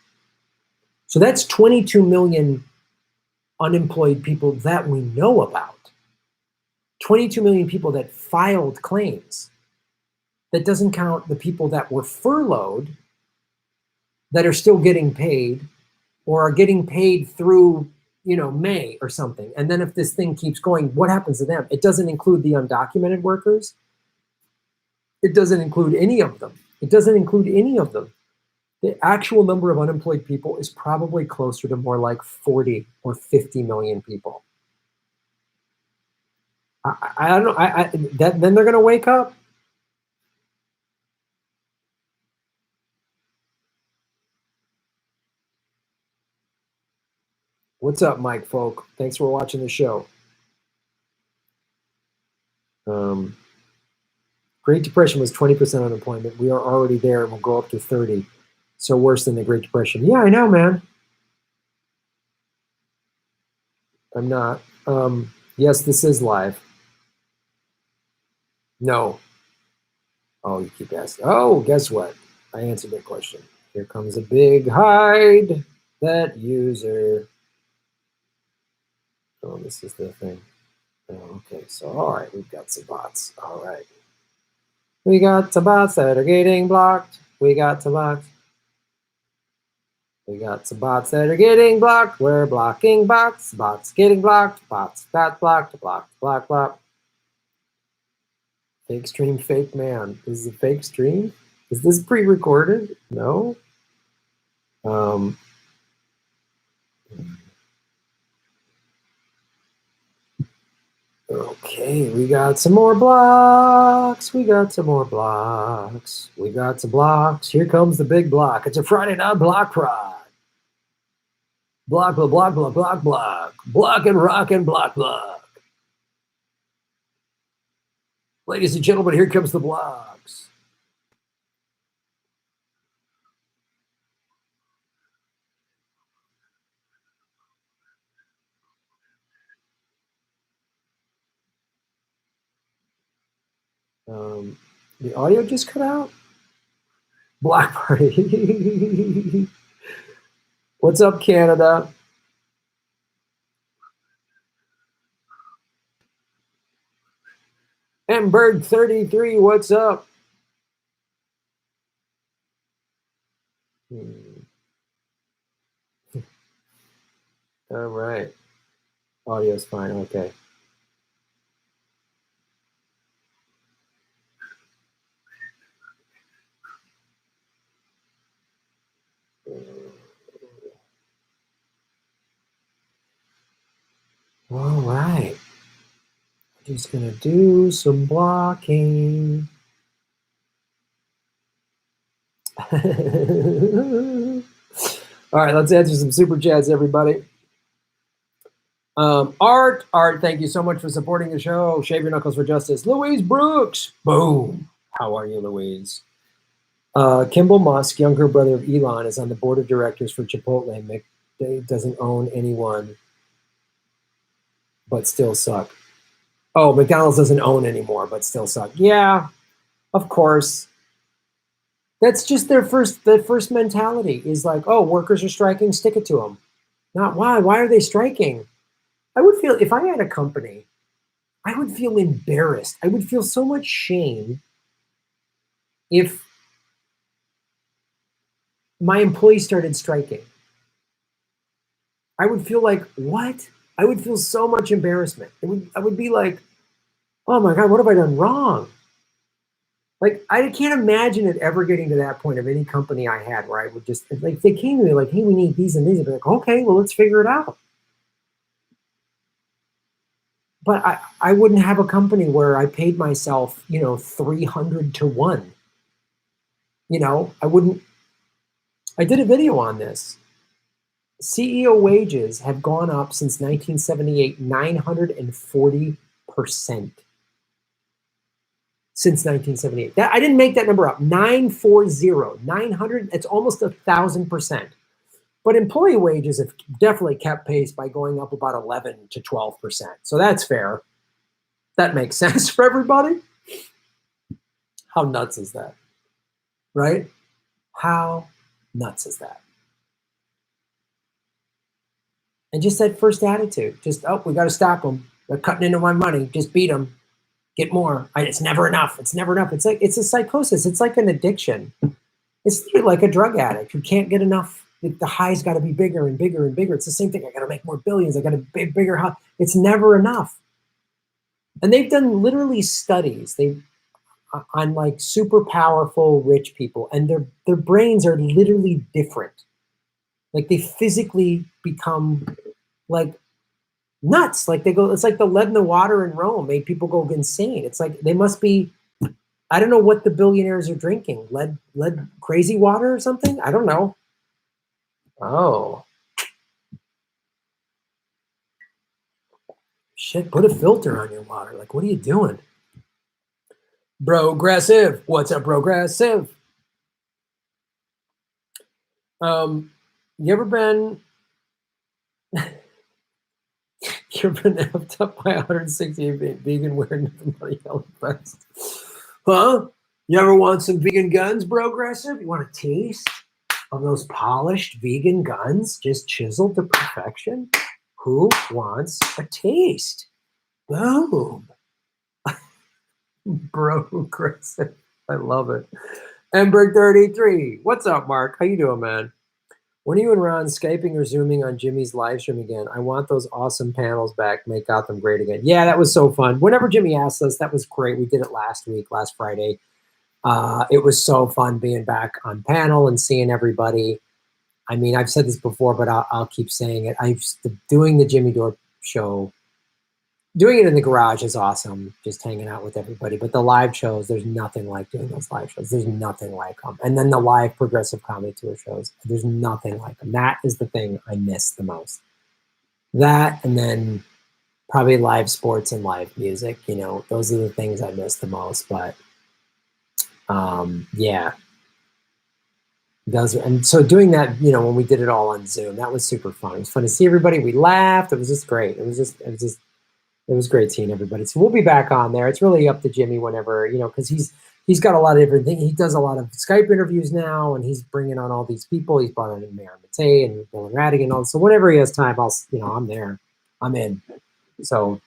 Speaker 1: So that's 22 million unemployed people that we know about. 22 million people that filed claims. That doesn't count the people that were furloughed that are still getting paid or are getting paid through, May or something. And then if this thing keeps going, what happens to them? It doesn't include the undocumented workers. It doesn't include any of them. The actual number of unemployed people is probably closer to more like 40 or 50 million people. I don't know. Then they're going to wake up. What's up, Mike Folk? Thanks for watching the show. Great Depression was 20% unemployment. We are already there and we'll go up to 30. So worse than the Great Depression. Yeah, I know, man. I'm not. Yes, this is live. No. Oh, you keep asking. Oh, guess what? I answered that question. Here comes a big hide that user. Oh, this is the thing. Oh, okay, so all right, we've got some bots. All right. We got some bots that are getting blocked. We got some bots. We got some bots that are getting blocked. We're blocking bots. Bots getting blocked. Bots got blocked. Blocked. Block. Block. Fake stream, fake man. This is a fake stream? Is this pre-recorded? No. Okay, we got some more blocks. We got some more blocks. We got some blocks. Here comes the big block. It's a Friday night block pride. Block, block, block, block, block, block. Block and rock and block, block. Ladies and gentlemen, here comes the blocks. The audio just cut out? Block party. What's up, Canada? Mberg 33, what's up? All right. Audio's fine, okay. All right. Just gonna do some blocking. All right, let's answer some super chats, everybody. Art, thank you so much for supporting the show. Shave your knuckles for justice. Louise Brooks, boom. How are you, Louise? Kimball Musk, younger brother of Elon, is on the board of directors for Chipotle. McDade doesn't own anyone, but still suck. Oh, McDonald's doesn't own anymore, but still suck. Yeah, of course. That's just their first mentality is like, oh, workers are striking, stick it to them. Not why. Why are they striking? I would feel, if I had a company, I would feel embarrassed. I would feel so much shame if my employees started striking. I would feel like, what? I would feel so much embarrassment. I would be like, oh my God, what have I done wrong? Like, I can't imagine it ever getting to that point of any company I had where I would just, like, if they came to me like, hey, we need these and these, I'd be like, okay, well, let's figure it out. But I wouldn't have a company where I paid myself, 300 to 1. I wouldn't. I did a video on this. CEO wages have gone up since 1978, 940%. Since 1978. I didn't make that number up. 940, 900, it's almost 1,000%. But employee wages have definitely kept pace by going up about 11 to 12%. So that's fair. That makes sense for everybody. How nuts is that? Right? How nuts is that? And just that first attitude, just, oh, we got to stop them. They're cutting into my money. Just beat them. Get more. It's never enough. It's never enough. It's like, it's a psychosis. It's like an addiction. It's like a drug addict who can't get enough. The high's got to be bigger and bigger and bigger. It's the same thing. I got to make more billions. I got to be bigger high. It's never enough. And they've done literally studies. on like super powerful rich people, and their brains are literally different. Like they physically become like nuts. Like they go, it's like the lead in the water in Rome made people go insane. It's like they must be, I don't know what the billionaires are drinking. Lead crazy water or something? I don't know. Oh. Shit, put a filter on your water. Like, what are you doing? Progressive. What's up, progressive? You ever been effed up by 168 vegan wearing nothing but a yellow vest? Huh? You ever want some vegan guns, progressive? You want a taste of those polished vegan guns just chiseled to perfection? Who wants a taste? Boom. Progressive. I love it. Ember33. What's up, Mark? How you doing, man? When are you and Ron Skyping or Zooming on Jimmy's live stream again? I want those awesome panels back. Make Gotham great again. Yeah, that was so fun. Whenever Jimmy asked us, that was great. We did it last Friday. It was so fun being back on panel and seeing everybody. I mean, I've said this before, but I'll keep saying it. Doing the Jimmy Dore show, doing it in the garage is awesome, just hanging out with everybody. But the live shows, there's nothing like doing those live shows. There's nothing like them. And then the live progressive comedy tour shows, there's nothing like them. That is the thing I miss the most. That, and then probably live sports and live music. You know, those are the things I miss the most. But yeah. And so doing that, you know, when we did it all on Zoom, that was super fun. It was fun to see everybody. We laughed. It was just great. It was great seeing everybody. So we'll be back on there. It's really up to Jimmy whenever, you know, because he's got a lot of different things. He does a lot of Skype interviews now, and he's bringing on all these people. He's brought on Merrill and Bill and Radigan and all. So whenever he has time, I'm there. I'm in. So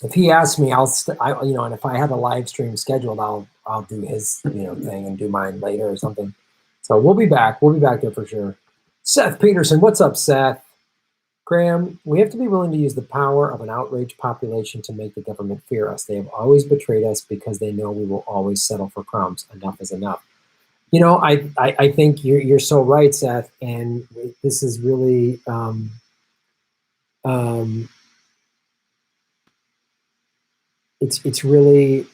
Speaker 1: if he asks me, and if I have a live stream scheduled, I'll do his, thing and do mine later or something. So we'll be back. We'll be back there for sure. Seth Peterson, what's up, Seth? Graham, we have to be willing to use the power of an outraged population to make the government fear us. They have always betrayed us because they know we will always settle for crumbs. Enough is enough. You know, I think you're so right, Seth. And this is really it's really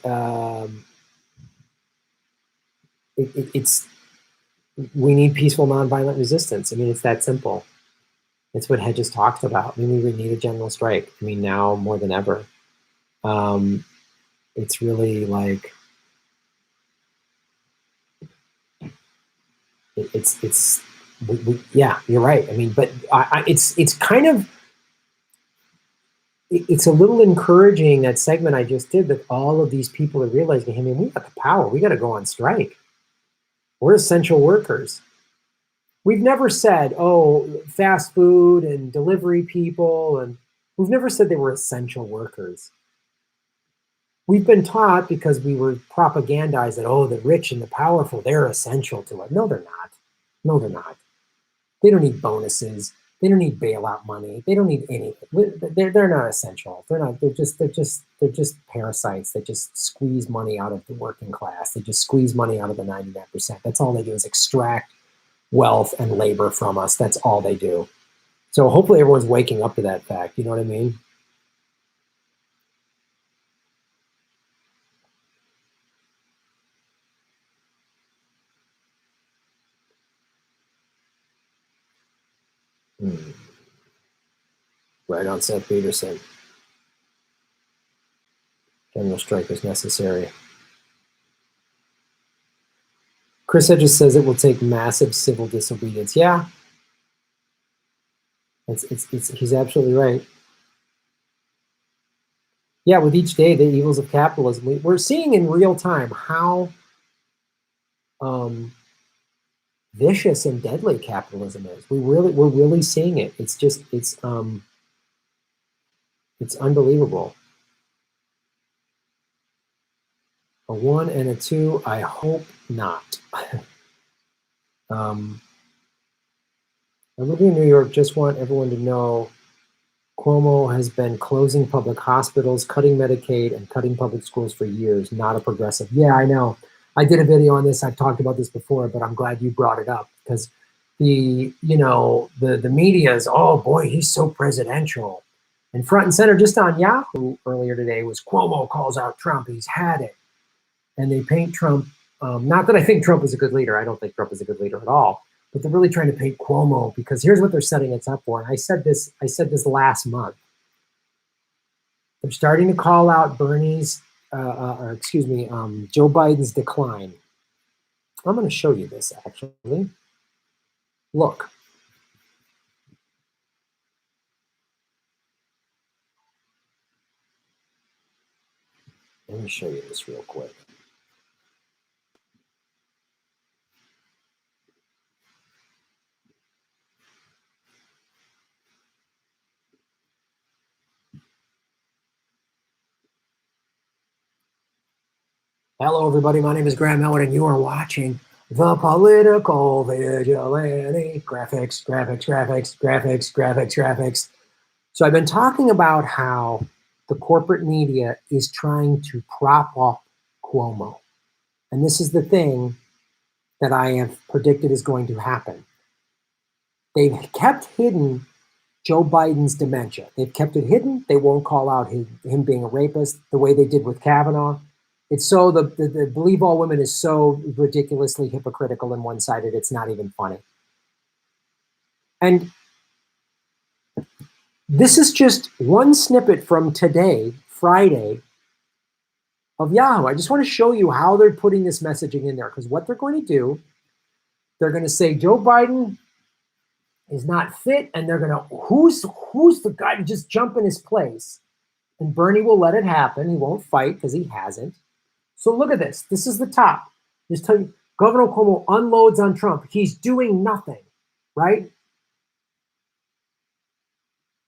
Speaker 1: we need peaceful, nonviolent resistance. I mean, it's that simple. It's what Hedges talked about. I mean, we need a general strike. I mean, now more than ever. It's really like yeah, you're right. I mean, but it's kind of it's a little encouraging, that segment I just did, that all of these people are realizing, I mean, we got the power. We got to go on strike. We're essential workers. We've never said, oh, fast food and delivery people, and we've never said they were essential workers. We've been taught, because we were propagandized, that, oh, the rich and the powerful, they're essential to it. No, they're not. No, they're not. They don't need bonuses. They don't need bailout money. They don't need anything. They're not essential. They're not. They're just parasites that just squeeze money out of the working class. They just squeeze money out of the 99%. That's all they do, is extract wealth and labor from us. That's all they do. So hopefully everyone's waking up to that fact. You know what I mean? Right on, Seth Peterson. General strike is necessary. Chris Hedges says it will take massive civil disobedience. Yeah. He's absolutely right. Yeah, with each day, the evils of capitalism. We're seeing in real time how vicious and deadly capitalism is. We're really seeing it. It's unbelievable. A 1 and a 2. I hope not. I'm living in New York. Just want everyone to know, Cuomo has been closing public hospitals, cutting Medicaid, and cutting public schools for years. Not a progressive. Yeah, I know. I did a video on this. I've talked about this before, but I'm glad you brought it up because the media is, oh boy, he's so presidential. And front and center just on Yahoo earlier today was Cuomo calls out Trump. He's had it. And they paint Trump. Not that I think Trump is a good leader. I don't think Trump is a good leader at all. But they're really trying to paint Cuomo because here's what they're setting it up for. And I said this last month. They're starting to call out Joe Biden's decline. I'm going to show you this actually. Look. Let me show you this real quick. Hello, everybody. My name is Graham Elwood, and you are watching the Political Vigilante. Graphics. So I've been talking about how the corporate media is trying to prop up Cuomo. And this is the thing that I have predicted is going to happen. They've kept hidden Joe Biden's dementia. They've kept it hidden. They won't call out him being a rapist the way they did with Kavanaugh. It's so the believe all women is so ridiculously hypocritical and one-sided. It's not even funny. And this is just one snippet from today, Friday, of Yahoo. I just want to show you how they're putting this messaging in there, because what they're going to do, they're going to say Joe Biden is not fit, and they're going to, who's the guy to just jump in his place? And Bernie will let it happen. He won't fight because he hasn't. So look at this. This is the top. Just tell you, Governor Cuomo unloads on Trump. He's doing nothing, right?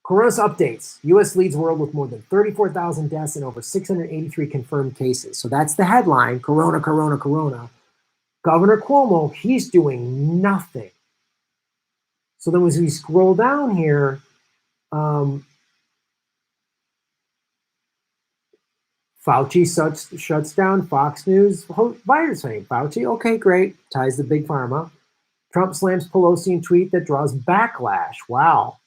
Speaker 1: Coronavirus updates. U.S. leads world with more than 34,000 deaths and over 683 confirmed cases. So that's the headline, Corona. Governor Cuomo, he's doing nothing. So then as we scroll down here, Fauci shuts down Fox News virus thing. Fauci, okay, great. Ties to Big Pharma. Trump slams Pelosi in tweet that draws backlash. Wow.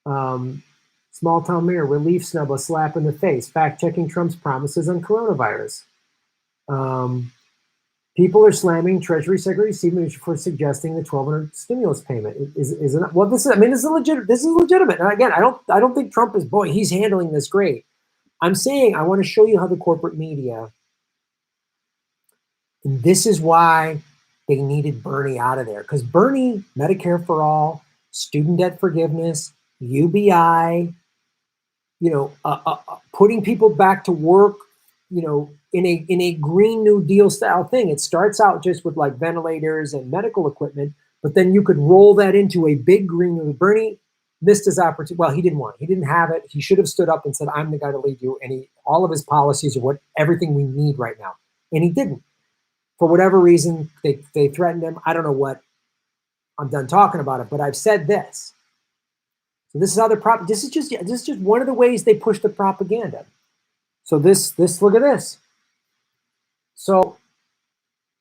Speaker 1: Small town mayor, relief snub, a slap in the face. Fact-checking Trump's promises on coronavirus. People are slamming Treasury Secretary Stephen for suggesting the $1,200 stimulus payment. Isn't well? This is legitimate. This is legitimate. And again, I don't think Trump is he's handling this great. I'm saying I want to show you how the corporate media, and this is why they needed Bernie out of there. Because Bernie, Medicare for all, student debt forgiveness, UBI, putting people back to work, in a Green New Deal style thing. It starts out just with like ventilators and medical equipment, but then you could roll that into a big Green New. Bernie missed his opportunity. Well, he didn't have it. He should have stood up and said, I'm the guy to lead you. And all of his policies are everything we need right now. And he didn't. For whatever reason, they threatened him. I don't know what. I'm done talking about it, but I've said this. So this is how this is just one of the ways they push the propaganda. So this look at this. So,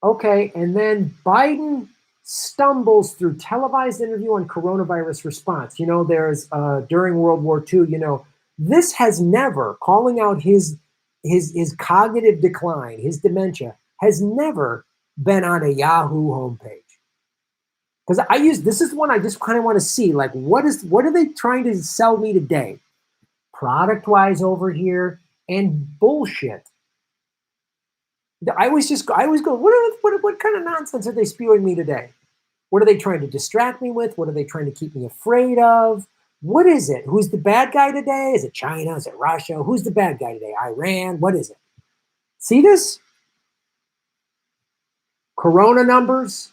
Speaker 1: okay, and then Biden stumbles through televised interview on coronavirus response. There's during World War II, this has never, calling out his cognitive decline, his dementia, has never been on a Yahoo homepage. Because this is one I just kind of want to see, like, what are they trying to sell me today? Product-wise over here, and bullshit. I always go, what kind of nonsense are they spewing me today? What are they trying to distract me with? What are they trying to keep me afraid of? What is it? Who's the bad guy today? Is it China? Is it Russia? Who's the bad guy today? Iran? What is it? See this? Corona numbers,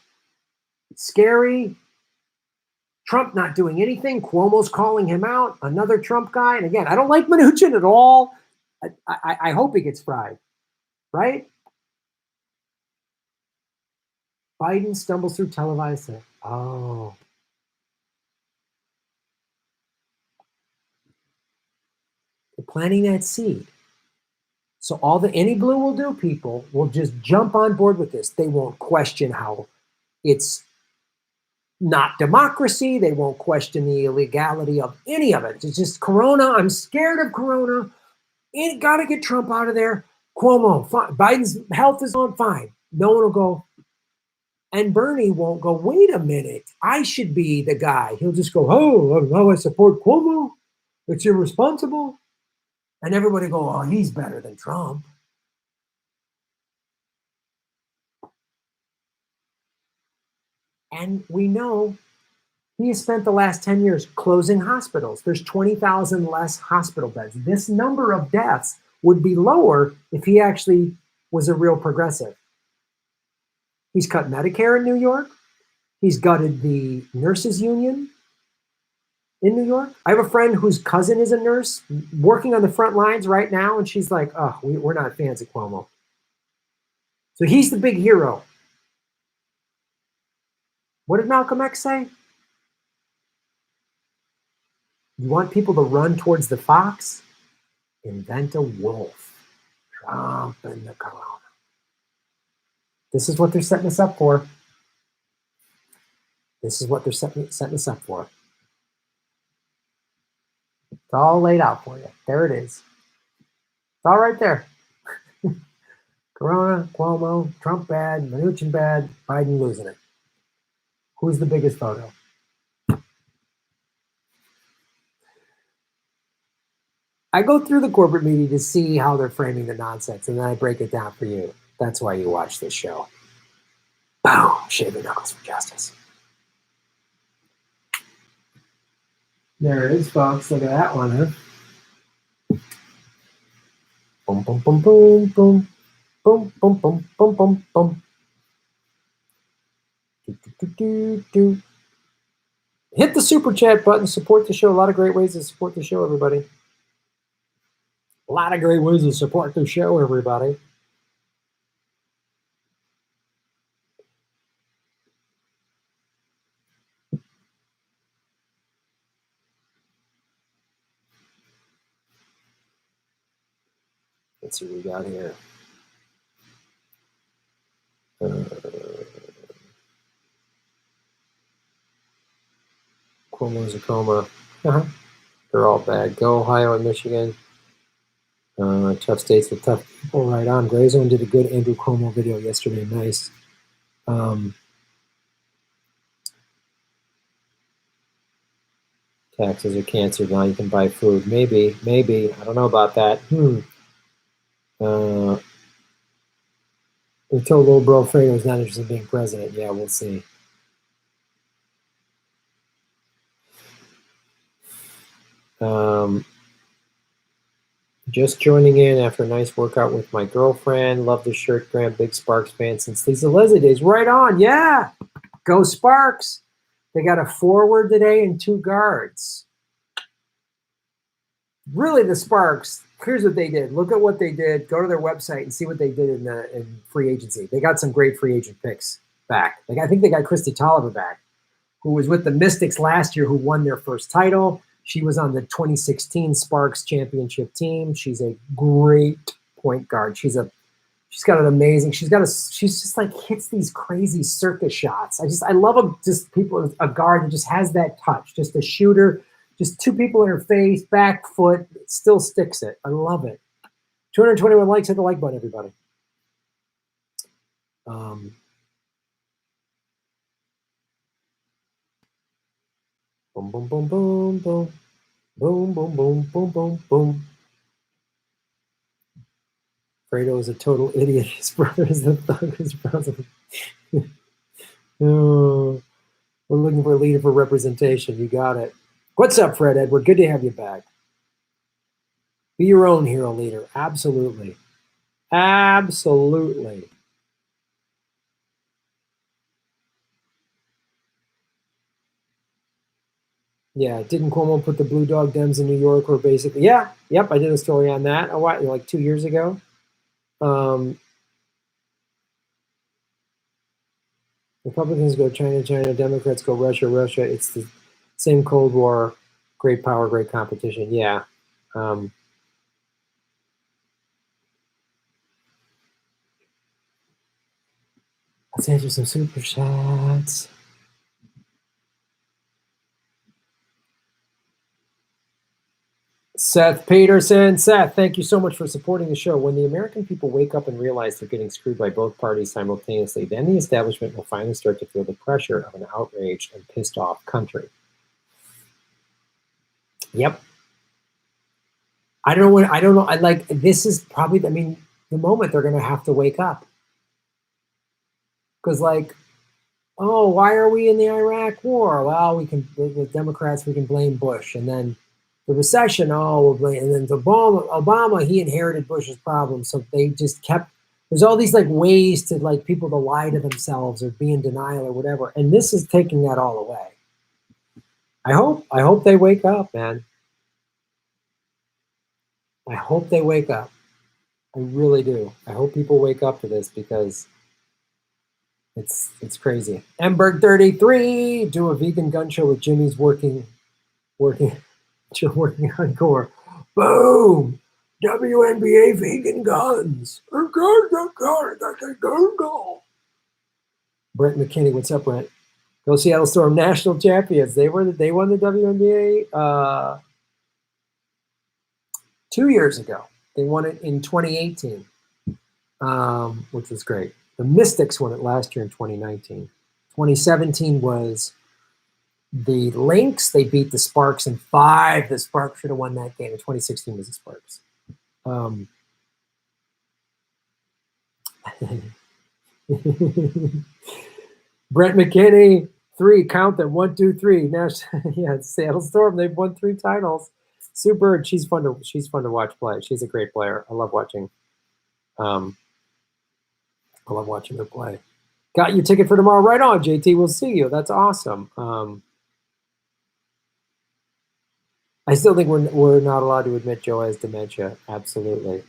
Speaker 1: scary. Trump not doing anything. Cuomo's calling him out. Another Trump guy. And again, I don't like Mnuchin at all. I hope he gets fried, right? Biden stumbles through televised. Oh. planting that seed. So any blue will do people will just jump on board with this. They won't question how it's not democracy. They won't question the illegality of any of it. It's just Corona. I'm scared of Corona. Ain't got to get Trump out of there. Cuomo, fine. Biden's health is on, fine. No one will go. And Bernie won't go, wait a minute. I should be the guy. He'll just go, oh, I support Cuomo. It's irresponsible. And everybody go, oh, he's better than Trump. And we know he has spent the last 10 years closing hospitals. There's 20,000 less hospital beds. This number of deaths would be lower if he actually was a real progressive. He's cut Medicare in New York. He's gutted the nurses union in New York. I have a friend whose cousin is a nurse working on the front lines right now, and she's like, oh, we're not fans of Cuomo. So he's the big hero. What did Malcolm X say? You want people to run towards the fox? Invent a wolf. Trump and the corona. This is what they're setting us up for. This is what they're setting us up for. It's all laid out for you. There it is. It's all right there. Corona, Cuomo, Trump bad, Mnuchin bad, Biden losing it. Who's the biggest photo? I go through the corporate media to see how they're framing the nonsense, and then I break it down for you. That's why you watch this show. Boom! Shave your knuckles for justice. There it is, folks. Look at that one, huh? Boom, boom, boom, boom, boom. Boom, boom, boom, boom, boom, boom. Do, do, do, do. Hit the super chat button. Support the show. A lot of great ways to support the show, everybody. A lot of great ways to support the show, everybody. Let's see what we got here. Cuomo's a coma. They're all bad. Go Ohio and Michigan. Tough states with tough people. Right on. Grayzone did a good Andrew Cuomo video yesterday. Nice. Taxes are cancer. Now you can buy food. Maybe. I don't know about that. We told little bro Fredo's not interested in being president. Yeah, we'll see. Just joining in after a nice workout with my girlfriend. Love the shirt, Graham. Big Sparks fan since Lisa Leslie days. Right on. Yeah. Go Sparks. They got a forward today and 2 guards. Really, the Sparks, here's what they did. Look at what they did. Go to their website and see what they did in free agency. They got some great free agent picks back. Like, I think they got Christy Tolliver back, who was with the Mystics last year, who won their first title. She was on the 2016 Sparks championship team. She's a great point guard. She's got an amazing, she's just like hits these crazy circus shots. I love a guard that just has that touch, just a shooter, just 2 people in her face, back foot, still sticks it. I love it. 221 likes, hit the like button, everybody. Boom, boom, boom, boom, boom. Boom, boom, boom, boom, boom, boom. Fredo is a total idiot. His brother is the thug. His brother. Oh, we're looking for a leader for representation. You got it. What's up, Fred Edward? Good to have you back. Be your own hero leader. Absolutely. Absolutely. Yeah, didn't Cuomo put the Blue Dog Dems in New York or basically? Yeah, yep, I did a story on that like 2 years ago. Republicans go China, China. Democrats go Russia, Russia. It's the same Cold War, great power, great competition. Yeah. Let's answer some super chats. Seth Peterson. Seth, thank you so much for supporting the show. When the American people wake up and realize they're getting screwed by both parties simultaneously, then the establishment will finally start to feel the pressure of an outraged and pissed off country. Yep. I don't know. I like, this is probably, I mean, the moment they're going to have to wake up. Because, like, oh, why are we in the Iraq war? Well, with Democrats, we can blame Bush. And then the recession, and then Obama, he inherited Bush's problems. So they just kept, there's all these like ways to like people to lie to themselves or be in denial or whatever. And this is taking that all away. I hope they wake up, man. I hope they wake up. I really do. I hope people wake up to this because it's crazy. Emberg 33, do a vegan gun show with Jimmy's working on core. Boom! WNBA vegan guns. Brent McKinney, what's up, Brent? Go Seattle Storm, national champions. They won the WNBA 2 years ago. They won it in 2018, which was great. The Mystics won it last year in 2019. 2017 was the Lynx. They beat the Sparks in 5. The Sparks should have won that game. In 2016 was the Sparks. Brent McKinney, 3, count them, 1, 2, 3. Yeah, Seattle Storm. They've won 3 titles. Super. She's fun to watch play. She's a great player. I love watching. I love watching her play. Got your ticket for tomorrow. Right on, JT. We'll see you. That's awesome. I still think we're not allowed to admit Joe has dementia. Absolutely.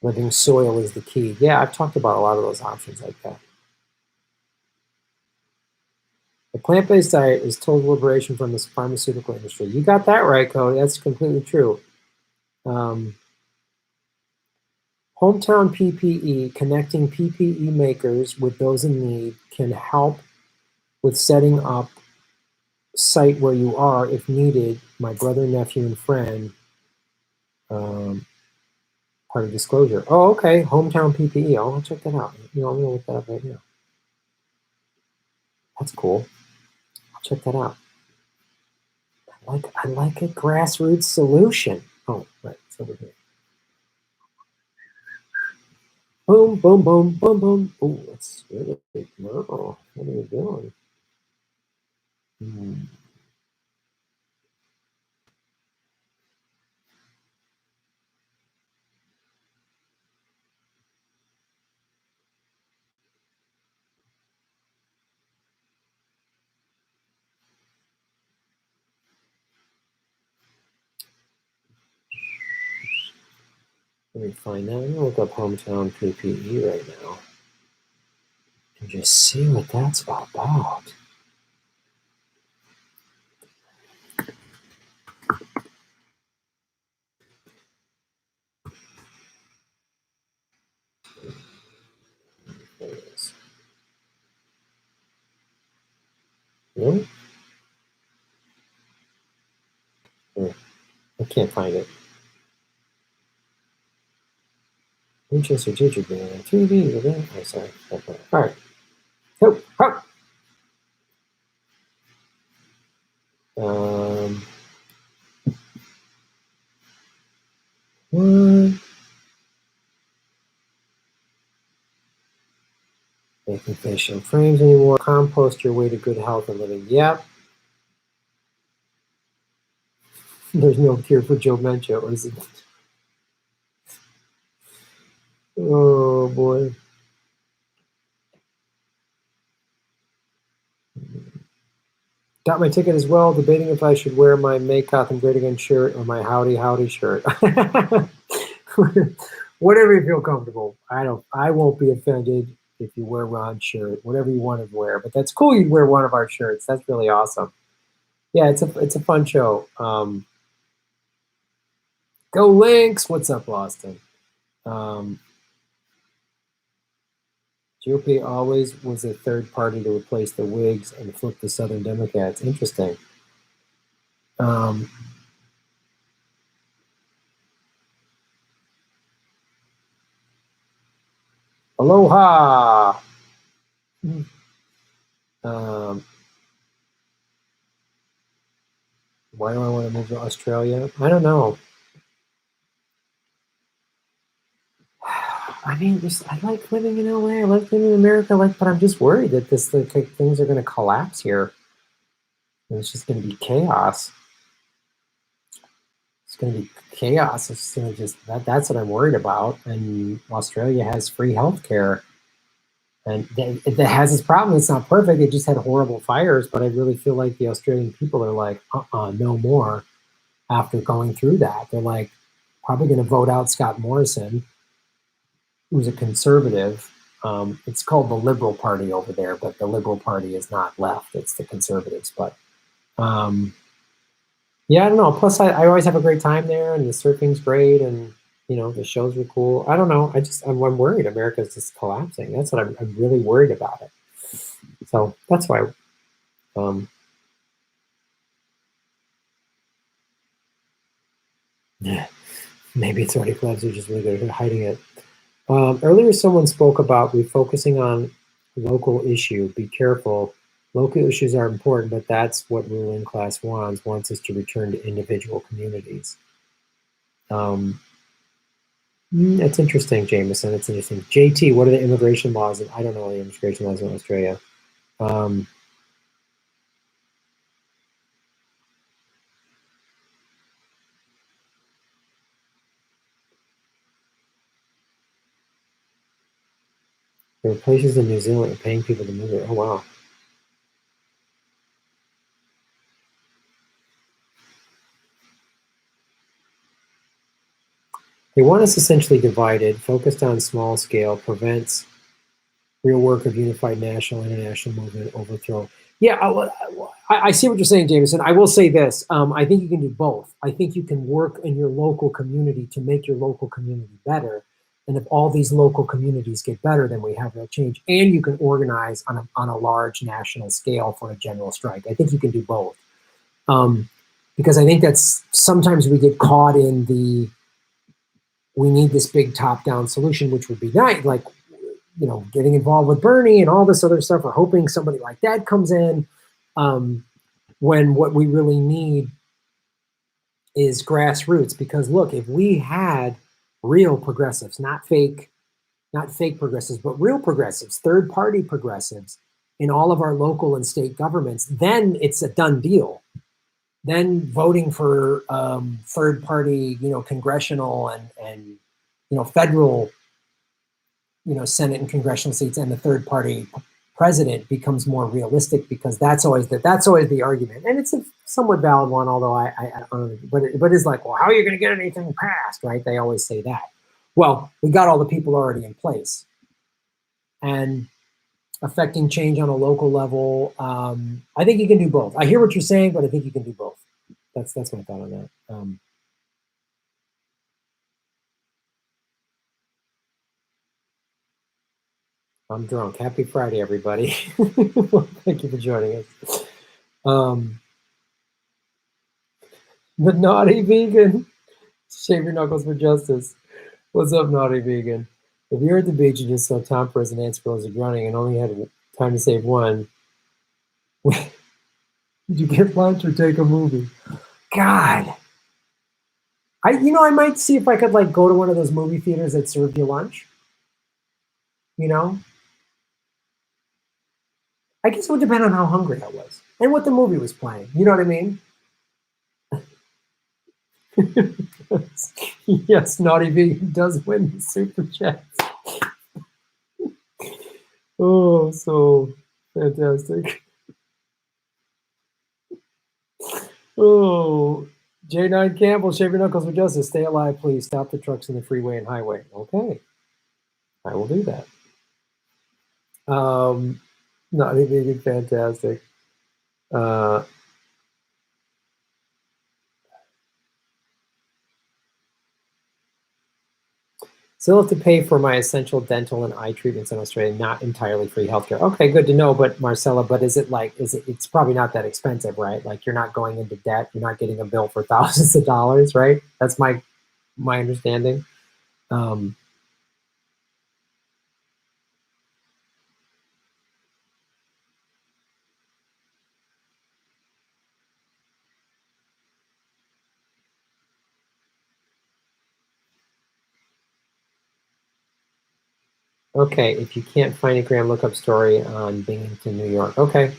Speaker 1: Living soil is the key. Yeah, I've talked about a lot of those options like that. The plant-based diet is total liberation from this pharmaceutical industry. You got that right, Cody. That's completely true. Hometown PPE, connecting PPE makers with those in need can help with setting up site where you are if needed. My brother, nephew, and friend. Part of disclosure. Oh, okay. Hometown PPE. I'll check that out. I'm gonna look that up right now. That's cool. I'll check that out. I like a grassroots solution. Oh, right. It's over here. Boom, boom, boom, boom, boom. Oh, that's really big. Merrill. What are you doing? Let me find that. I'm gonna look up hometown PPE right now and just see what that's all about. There it is. Really? I can't find it. Winchester Ginger being on TV. Oh, sorry. Okay. All right. Ho, ho. What? Making facial frames anymore. Compost your way to good health and living. Yep. There's no cure for dementia, or is it? Oh boy. Got my ticket as well. Debating if I should wear my Make Gotham Great Again shirt or my Howdy Howdy shirt. Whatever you feel comfortable. I won't be offended. if you wear Ron's shirt, whatever you want to wear. But that's cool. You wear one of our shirts. That's really awesome. Yeah, it's a fun show. Go Lynx! What's up, Boston? GOP always was a third party to replace the Whigs and flip the Southern Democrats. Interesting. Aloha! Why do I want to move to Australia? I don't know. I mean, I like living in LA. I like living in America. But I'm just worried that things are going to collapse here. And it's just going to be chaos. It's going to be chaos. It's going to that's what I'm worried about. And Australia has free healthcare. And it has its problem. It's not perfect. It just had horrible fires. But I really feel like the Australian people are like, no more. After going through that, they're like probably going to vote out Scott Morrison, who's a conservative. It's called the Liberal Party over there, but the Liberal Party is not left. It's the conservatives. But yeah, I don't know. Plus, I always have a great time there, and the surfing's great, and the shows were cool. I don't know. I'm worried America's just collapsing. That's what I'm really worried about it. So that's why. Yeah, maybe it's already collapsed. They're just really good at hiding it. Earlier, someone spoke about refocusing on local issue. Be careful. Local issues are important, but that's what ruling class wants us to return to individual communities. That's interesting, Jameson. It's interesting. JT, what are the immigration laws? I don't know the immigration laws in Australia. There are places in New Zealand that are paying people to move it. Oh, wow. They want us essentially divided, focused on small scale, prevents real work of unified national, international movement, overthrow. Yeah, I see what you're saying, Jameson. I will say this. I think you can do both. I think you can work in your local community to make your local community better. And if all these local communities get better, then we have real change. And you can organize on a large national scale for a general strike. I think you can do both. Because I think that's sometimes we get caught in we need this big top-down solution, which would be nice, like, getting involved with Bernie and all this other stuff, or hoping somebody like that comes in, when what we really need is grassroots. Because look, if we had real progressives, not fake progressives, but real progressives, third-party progressives in all of our local and state governments, then it's a done deal. Then voting for third-party, congressional and federal, Senate and congressional seats, and the third-party president becomes more realistic, because that's always the argument, and it's a somewhat valid one. Although I don't know, but it's like, well, how are you going to get anything passed, right? They always say that. Well, we got all the people already in place, and affecting change on a local level. I think you can do both. I hear what you're saying, but I think you can do both. That's my thought on that. I'm drunk. Happy Friday, everybody. Well, thank you for joining us. The naughty vegan. Shave your knuckles for justice. What's up, naughty vegan? If you're at the beach and just saw Tom Perez and Nancy Pelosi drowning and only had time to save one, did you get lunch or take a movie? God. I might see if I could go to one of those movie theaters that served you lunch. I guess it would depend on how hungry I was and what the movie was playing. You know what I mean? Yes, naughty vegan does win the super chat. Oh, so fantastic. Oh, J9 Campbell, shave your knuckles for justice. Stay alive, please. Stop the trucks in the freeway and highway. Okay. I will do that. No, they did fantastic. Still have to pay for my essential dental and eye treatments in Australia, not entirely free healthcare. Okay, good to know. But Marcella, but is it like, it's probably not that expensive, right? Like you're not going into debt. You're not getting a bill for thousands of dollars, right? That's my understanding. Okay, if you can't find a Graham, look up story on Binghamton, New York. Okay.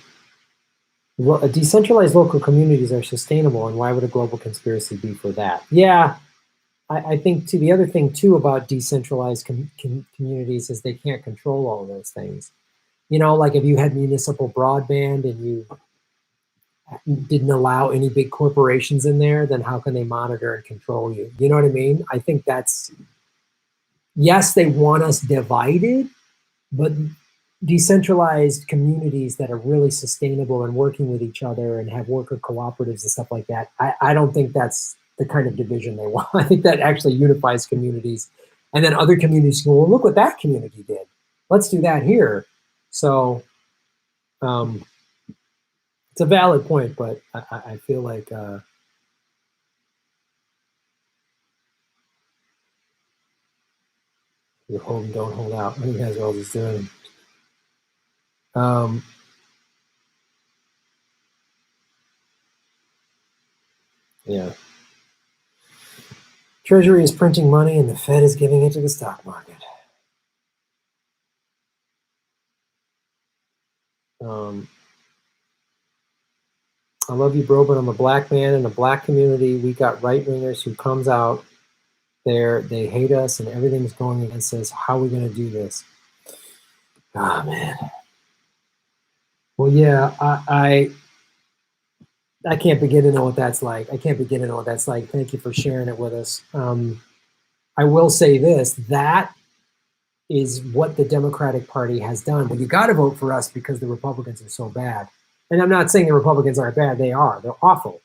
Speaker 1: Well, decentralized local communities are sustainable, and why would a global conspiracy be for that? Yeah, I think the other thing too about decentralized communities is they can't control all of those things. You know, like if you had municipal broadband and you didn't allow any big corporations in there, then how can they monitor and control you? You know what I mean? I think that's, yes, they want us divided, but decentralized communities that are really sustainable and working with each other and have worker cooperatives and stuff like that, I don't think that's the kind of division they want. I think that actually unifies communities. And then other communities go, well, look what that community did. Let's do that here. So it's a valid point, but I feel like you're home, don't hold out. What you guys are all just doing? Yeah. Treasury is printing money and the Fed is giving it to the stock market. I love you, bro, but I'm a black man in a black community. We got right-wingers who comes out there, they hate us and everything's going against us. How are we going to do this? Oh, man. Well, yeah, I can't begin to know what that's like. I can't begin to know what that's like. Thank you for sharing it with us. I will say this, that is what the Democratic Party has done. But you got to vote for us because the Republicans are so bad. And I'm not saying the Republicans aren't bad. They are. They're awful.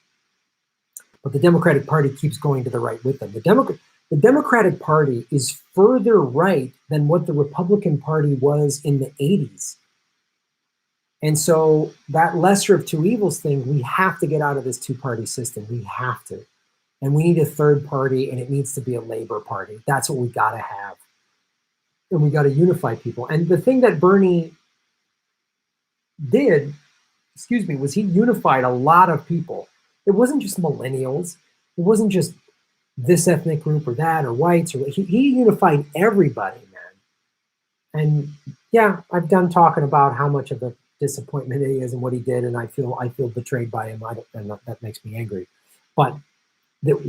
Speaker 1: But the Democratic Party keeps going to the right with them. The Democratic Party is further right than what the Republican Party was in the 80s. And so that lesser of two evils thing, we have to get out of this two-party system. We have to. And we need a third party, and it needs to be a labor party. That's what we got to have. And we got to unify people. And the thing that Bernie did, was he unified a lot of people. It wasn't just millennials. It wasn't just this ethnic group or that or whites. Or he unified everybody, man. And yeah, I've done talking about how much of a disappointment he is and what he did, and I feel betrayed by him. And that makes me angry. But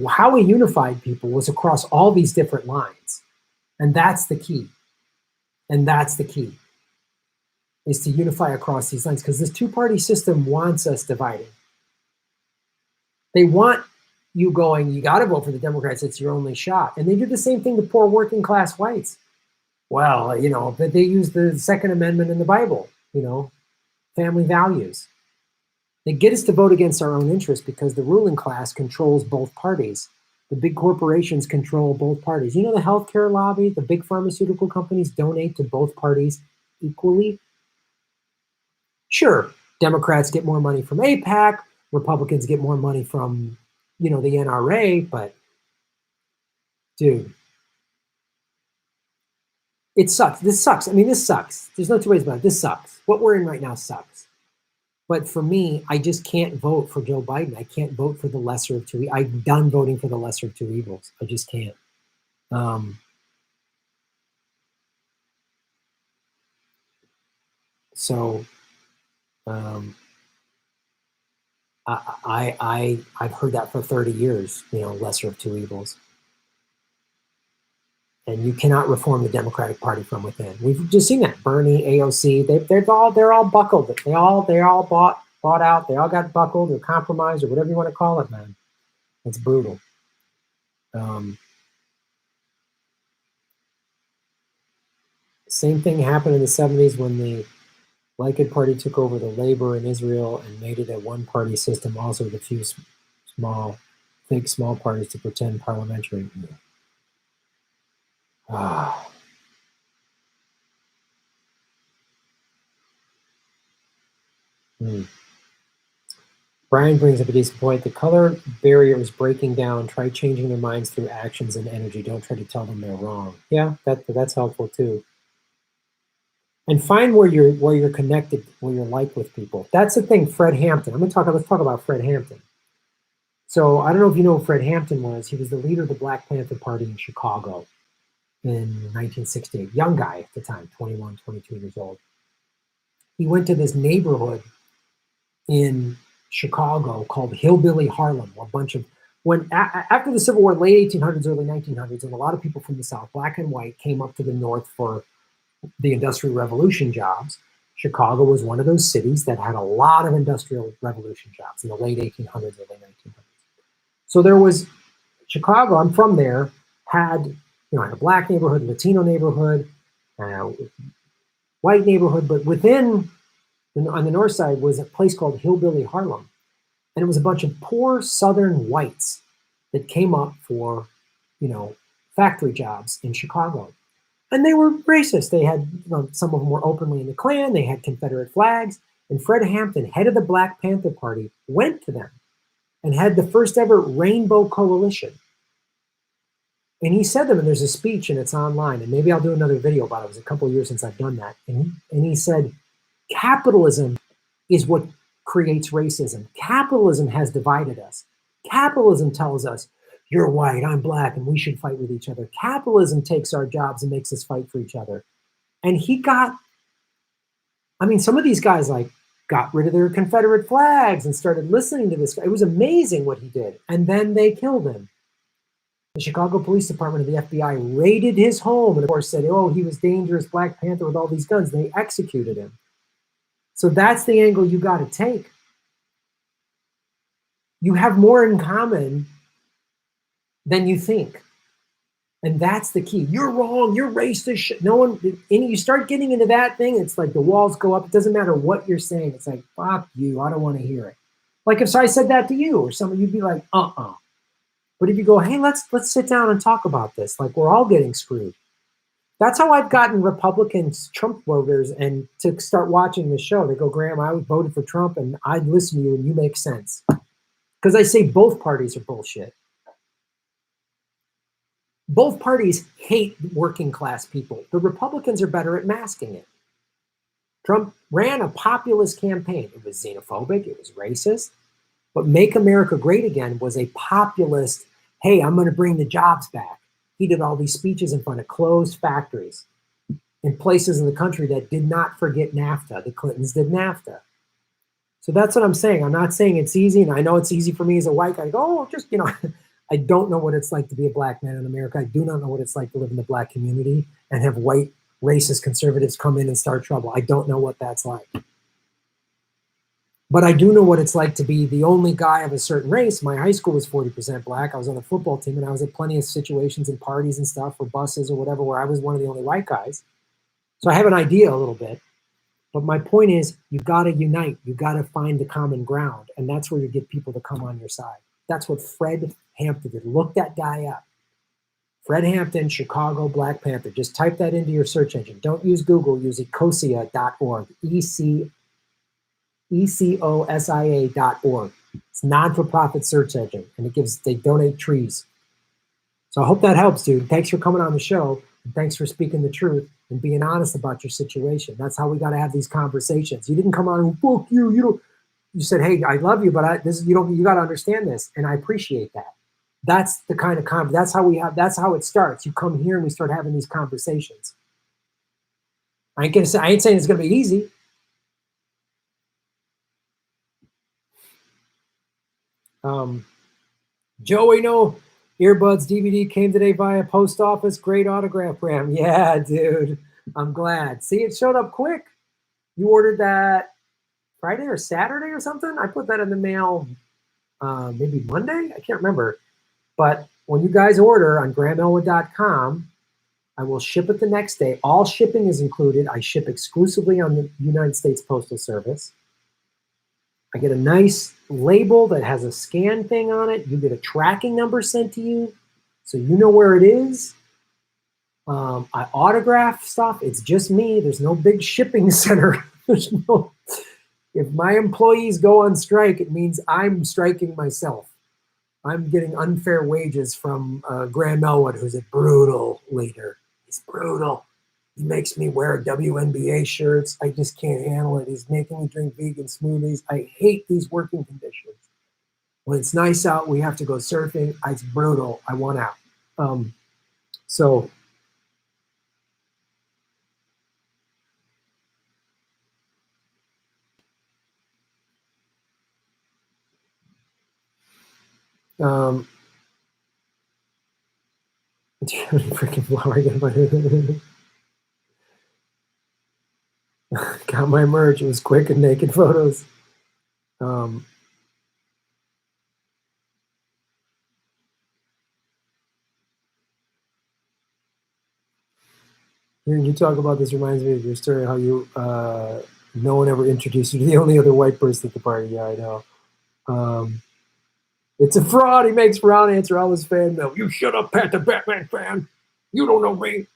Speaker 1: how he unified people was across all these different lines, and that's the key. And that's the key, is to unify across these lines, because this two-party system wants us divided. They want you going, you got to vote for the Democrats, it's your only shot. And they do the same thing to poor working class whites. Well, you know, but they use the Second Amendment in the Bible, you know, family values. They get us to vote against our own interests because the ruling class controls both parties. The big corporations control both parties. You know, the healthcare lobby, the big pharmaceutical companies donate to both parties equally. Sure, Democrats get more money from AIPAC, Republicans get more money from, you know, the NRA, but dude, it sucks. This sucks. I mean, this sucks. There's no two ways about it. This sucks. What we're in right now sucks. But for me, I just can't vote for Joe Biden. I can't vote for the lesser of two. I'm done voting for the lesser of two evils. I just can't. I've heard that for 30 years, you know, lesser of two evils. And you cannot reform the Democratic Party from within. We've just seen that. Bernie, AOC, they're all buckled. They all bought out. They all got buckled or compromised or whatever you want to call it, man. It's brutal. Same thing happened in the 70s when the Likud Party took over the labor in Israel and made it a one-party system, also with a few fake small parties to pretend parliamentary. Ah. Brian brings up a decent point. The color barrier is breaking down. Try changing their minds through actions and energy. Don't try to tell them they're wrong. Yeah, that's helpful too. And find where you're connected, where you're like with people. That's the thing. Fred Hampton. Let's talk about Fred Hampton. So I don't know if you know who Fred Hampton was. He was the leader of the Black Panther Party in Chicago in 1968. Young guy at the time, 21, 22 years old. He went to this neighborhood in Chicago called Hillbilly Harlem. A bunch of after the Civil War, late 1800s, early 1900s, and a lot of people from the South, black and white, came up to the North for the Industrial Revolution jobs. Chicago was one of those cities that had a lot of Industrial Revolution jobs in the late 1800s, early 1900s. So there was Chicago. I'm from there. Had a black neighborhood, Latino neighborhood, white neighborhood, but within on the north side was a place called Hillbilly Harlem. And it was a bunch of poor Southern whites that came up for, factory jobs in Chicago. And they were racist. They had, some of them were openly in the Klan. They had Confederate flags. And Fred Hampton, head of the Black Panther Party, went to them and had the first ever Rainbow Coalition. And he said them, and there's a speech, and it's online. And maybe I'll do another video about it. It was a couple of years since I've done that. And he said, capitalism is what creates racism. Capitalism has divided us. Capitalism tells us, you're white, I'm black, and we should fight with each other. Capitalism takes our jobs and makes us fight for each other. And some of these guys got rid of their Confederate flags and started listening to this guy. It was amazing what he did. And then they killed him. The Chicago Police Department of the FBI raided his home and, of course, said, oh, he was dangerous, Black Panther with all these guns. They executed him. So that's the angle you got to take. You have more in common than you think. And that's the key. You're wrong. You're racist. No one, and you start getting into that thing, it's like the walls go up. It doesn't matter what you're saying. It's like, fuck you. I don't want to hear it. Like if I said that to you or someone, you'd be like, uh-uh. But if you go, hey, let's sit down and talk about this. Like we're all getting screwed. That's how I've gotten Republicans, Trump voters, and to start watching the show. They go, Graham, I voted for Trump, and I listen to you, and you make sense. Because I say both parties are bullshit. Both parties hate working class people. The Republicans are better at masking it. Trump ran a populist campaign. It was xenophobic. It was racist. But Make America Great Again was a populist, hey, I'm going to bring the jobs back. He did all these speeches in front of closed factories in places in the country that did not forget NAFTA. The Clintons did NAFTA. So that's what I'm saying. I'm not saying it's easy, and I know it's easy for me as a white guy to go, I don't know what it's like to be a black man in America. I do not know what it's like to live in the black community and have white racist conservatives come in and start trouble. I don't know what that's like. But I do know what it's like to be the only guy of a certain race. My high school was 40% black. I was on a football team, and I was at plenty of situations and parties and stuff or buses or whatever where I was one of the only white guys. So I have an idea a little bit. But my point is, you've got to unite. You've got to find the common ground. And that's where you get people to come on your side. That's what Fred Hampton did. Look that guy up. Fred Hampton, Chicago Black Panther. Just type that into your search engine. Don't use Google. Use ecosia.org. ecosia.org. It's a non-for-profit search engine, and they donate trees. So I hope that helps, dude. Thanks for coming on the show, and thanks for speaking the truth and being honest about your situation. That's how we got to have these conversations. You didn't come on and fuck you. You said, hey, I love you, but you got to understand this, and I appreciate that. That's the kind of that's how it starts. You come here and we start having these conversations. I ain't saying it's gonna be easy. Joey, no earbuds DVD came today via post office. Great autograph, Graham. Yeah, dude. I'm glad. See, it showed up quick. You ordered that Friday or Saturday or something? I put that in the mail maybe Monday? I can't remember. But when you guys order on GrahamElwood.com, I will ship it the next day. All shipping is included. I ship exclusively on the United States Postal Service. I get a nice label that has a scan thing on it. You get a tracking number sent to you, so you know where it is. I autograph stuff. It's just me. There's no big shipping center. There's no. If my employees go on strike, it means I'm striking myself. I'm getting unfair wages from Graham Elwood, who's a brutal leader. He's brutal. He makes me wear WNBA shirts. I just can't handle it. He's making me drink vegan smoothies. I hate these working conditions. When it's nice out, we have to go surfing. It's brutal. I want out. So freaking flower. Got my merch. It was quick and naked photos. Hearing you talk about this reminds me of your story, how you no one ever introduced you to the only other white person at the party. Yeah, I know. It's a fraud. He makes Brown answer all his fan mail. You shut up, Pat the Batman fan. You don't know me.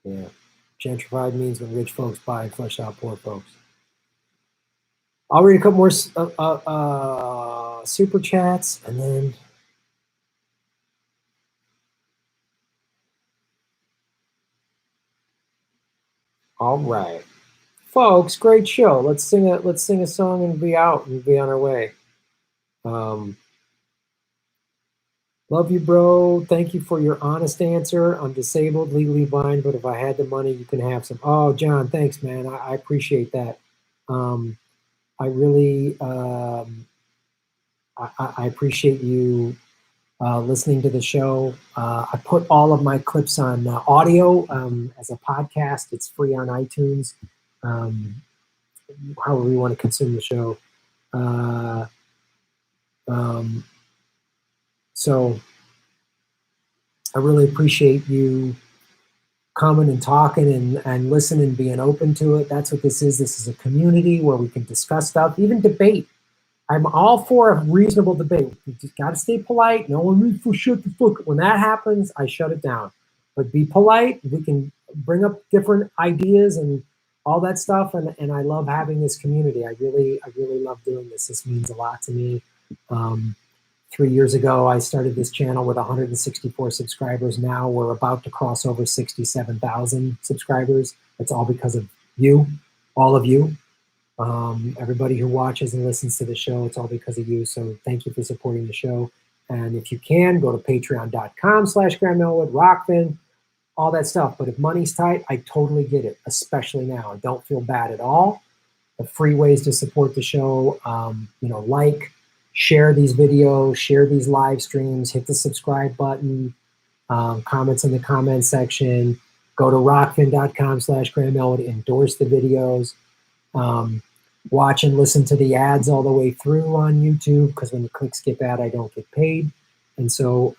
Speaker 1: Yeah. Gentrified means when rich folks buy and flush out poor folks. I'll read a couple more super chats, and then all right, folks, great show. Let's sing a song and be out and be on our way. Love you, bro. Thank you for your honest answer. I'm disabled, legally blind, but if I had the money, you can have some. Oh, John, thanks, man. I appreciate that. I really I appreciate you listening to the show. I put all of my clips on audio as a podcast. It's free on iTunes. However you want to consume the show. So I really appreciate you coming and talking and listening and being open to it. That's what this is. This is a community where we can discuss stuff, even debate. I'm all for a reasonable debate. You just got to stay polite. No one needs to shut the fuck. When that happens, I shut it down. But be polite. We can bring up different ideas and all that stuff. And I love having this community. I really love doing this. This means a lot to me. 3 years ago, I started this channel with 164 subscribers. Now we're about to cross over 67,000 subscribers. It's all because of you, all of you. Everybody who watches and listens to the show, it's all because of you. So thank you for supporting the show. And if you can, go to patreon.com/Graham Elwood, Rockfin, all that stuff. But if money's tight, I totally get it, especially now. I don't feel bad at all. The free ways to support the show, like, share these videos, share these live streams, hit the subscribe button, comments in the comment section, go to rockfin.com/Graham Elwood, endorse the videos, watch and listen to the ads all the way through on YouTube, because when you click skip ad, I don't get paid. And so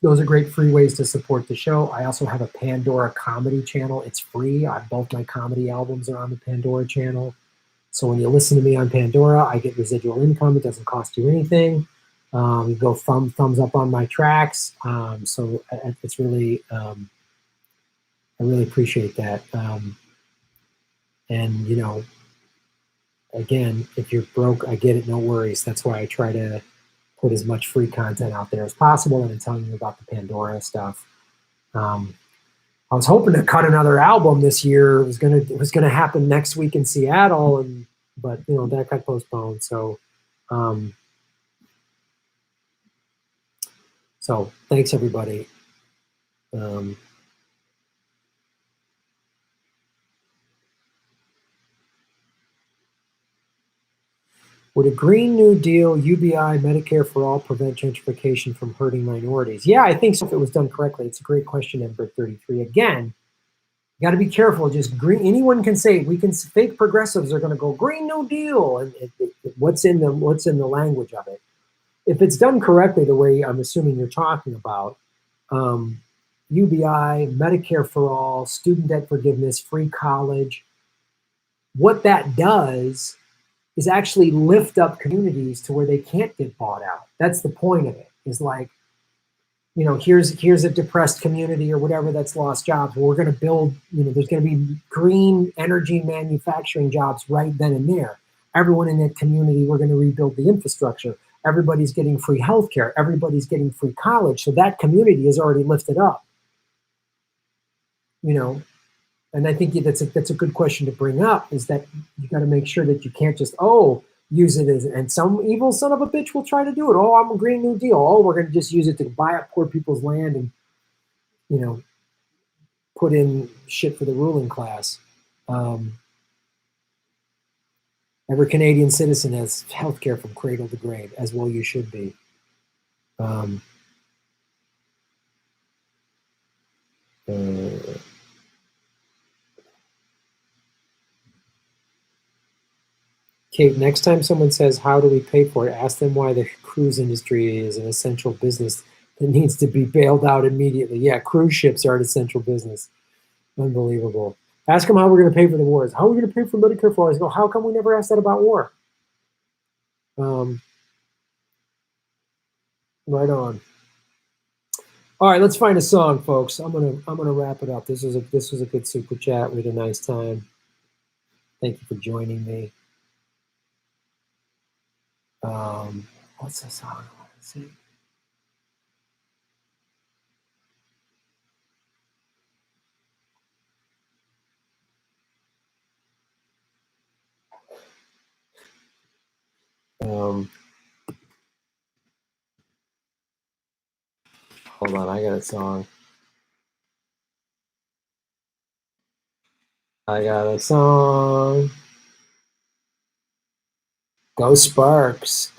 Speaker 1: those are great free ways to support the show. I also have a Pandora comedy channel. It's free. Both my comedy albums are on the Pandora channel. So when you listen to me on Pandora, I get residual income. It doesn't cost you anything. You go thumbs up on my tracks. So it's really, I really appreciate that. And, again, if you're broke, I get it, no worries. That's why I try to put as much free content out there as possible and telling you about the Pandora stuff. I was hoping to cut another album this year. It was gonna happen next week in Seattle, but that got postponed. So, thanks everybody. Would a Green New Deal, UBI, Medicare for All prevent gentrification from hurting minorities? Yeah, I think so if it was done correctly. It's a great question, Ember 33. Again, You got to be careful. Just green. Anyone can say fake progressives are going to go Green New Deal, and what's in the language of it. If it's done correctly, the way I'm assuming you're talking about, UBI, Medicare for all, student debt forgiveness, free college, what that does is actually lift up communities to where they can't get bought out. That's the point of it. Is like, you know, here's a depressed community or whatever that's lost jobs. We're going to build, you know, there's going to be green energy manufacturing jobs right then and there. Everyone in that community, we're going to rebuild the infrastructure. Everybody's getting free healthcare. Everybody's getting free college. So that community is already lifted up. You know, and I think that's a good question to bring up, is that you got to make sure that you can't just, use it as, and some evil son of a bitch will try to do it. Oh, I'm a Green New Deal. Oh, we're going to just use it to buy up poor people's land and, you know, put in shit for the ruling class. Every Canadian citizen has healthcare from cradle to grave, as well you should be. Kate, next time someone says, how do we pay for it? Ask them why the cruise industry is an essential business that needs to be bailed out immediately. Yeah, cruise ships are an essential business. Unbelievable. Ask them how we're going to pay for the wars. How are we going to pay for Medicare for all? I go, how come we never asked that about war? Right on. All right, let's find a song, folks. I'm gonna wrap it up. This was a good super chat. We had a nice time. Thank you for joining me. What's the song I want to sing? Hold on, I got a song. Go Sparks.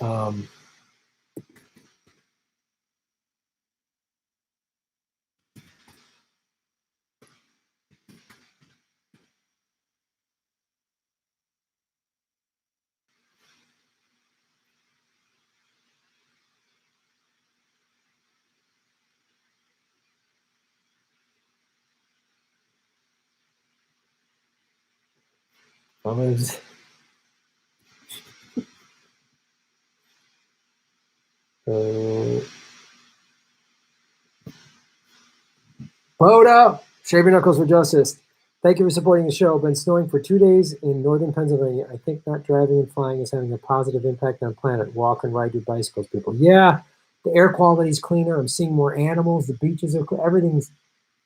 Speaker 1: Boda, Shaving Knuckles for Justice. Thank you for supporting the show. Been snowing for 2 days in northern Pennsylvania. I think not driving and flying is having a positive impact on planet. Walk and ride your bicycles, people. Yeah, the air quality is cleaner. I'm seeing more animals. The beaches are everything's.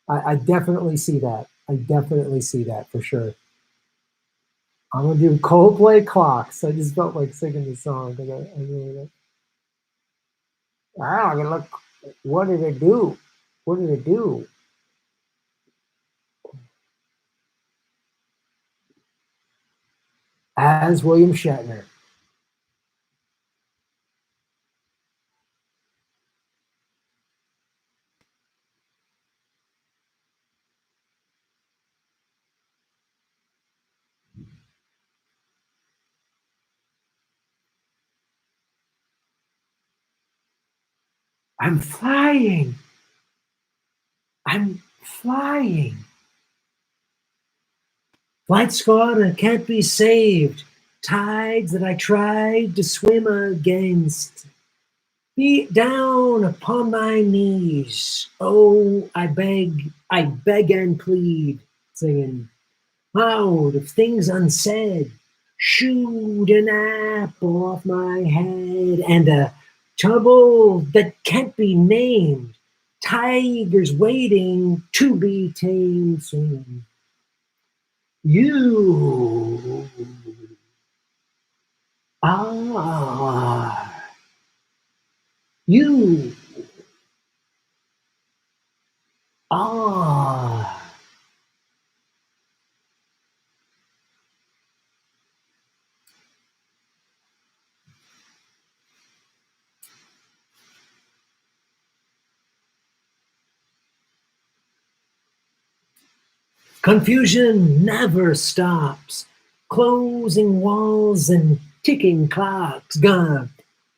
Speaker 1: I definitely see that. I definitely see that for sure. I'm gonna do Coldplay Clocks. I just felt like singing the song because I really like. I don't look. What did it do? What did it do? As William Shatner. I'm flying. I'm flying. Flight's gone and can't be saved. Tides that I tried to swim against. Beat down upon my knees. Oh, I beg and plead. Singing out of things unsaid. Shoot an apple off my head. And a trouble that can't be named. Tigers waiting to be tamed. Singing. You are. You are.
Speaker 2: Confusion never stops. Closing walls and ticking clocks gonna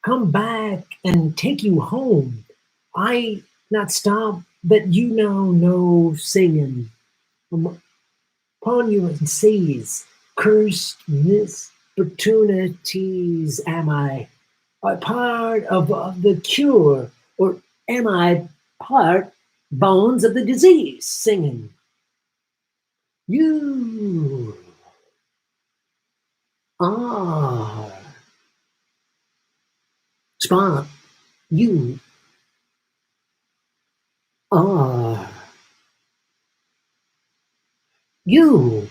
Speaker 2: come back and take you home. I not stop, but you now know singing. Upon your seas, cursed misopportunities am I a part of the cure, or am I part bones of the disease? Singing, you are spot. You are. You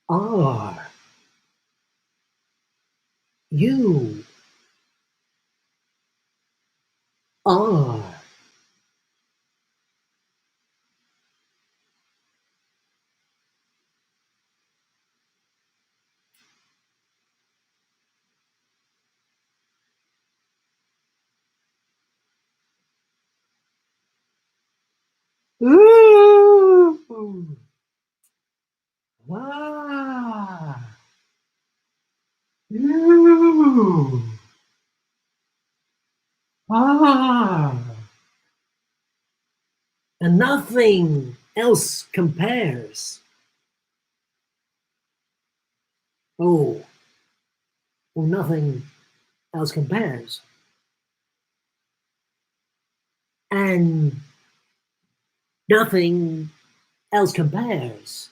Speaker 2: are. You are. Ooh. Wow. You are. And nothing else compares. Oh, well, nothing else compares. And nothing else compares.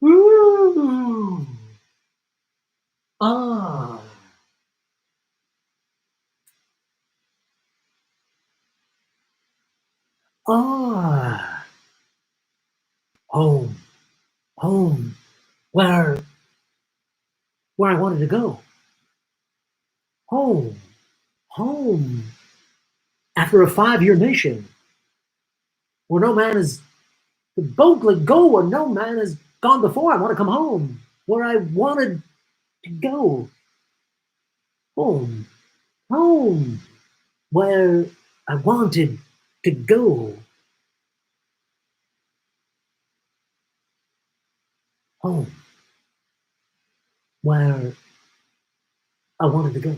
Speaker 2: Ooh. Ah. Ah. Home. Home. Where I wanted to go. Home. Home. After a 5-year mission, where no man has boldly go where no man has gone before. I want to come home. Where I wanted to go. Home. Home. Where I wanted to go. Home. Where I wanted to go.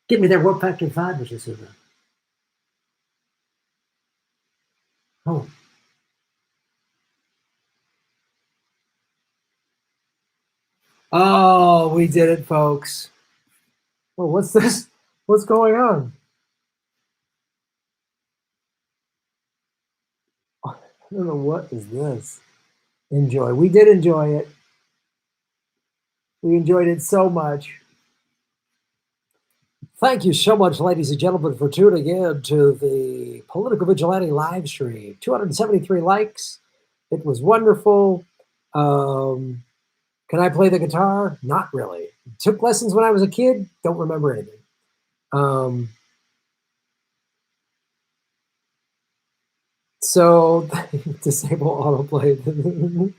Speaker 2: Give me that Warp Factor 5, Mr. Silver. Home.
Speaker 1: Oh, we did it, folks. Oh, what's this? What's going on? I don't know what is this. Enjoy. We did enjoy it. We enjoyed it so much. Thank you so much, ladies and gentlemen, for tuning in to the Political Vigilante live stream. 273 likes. It was wonderful. Can I play the guitar? Not really. Took lessons when I was a kid. Don't remember anything. So disable autoplay.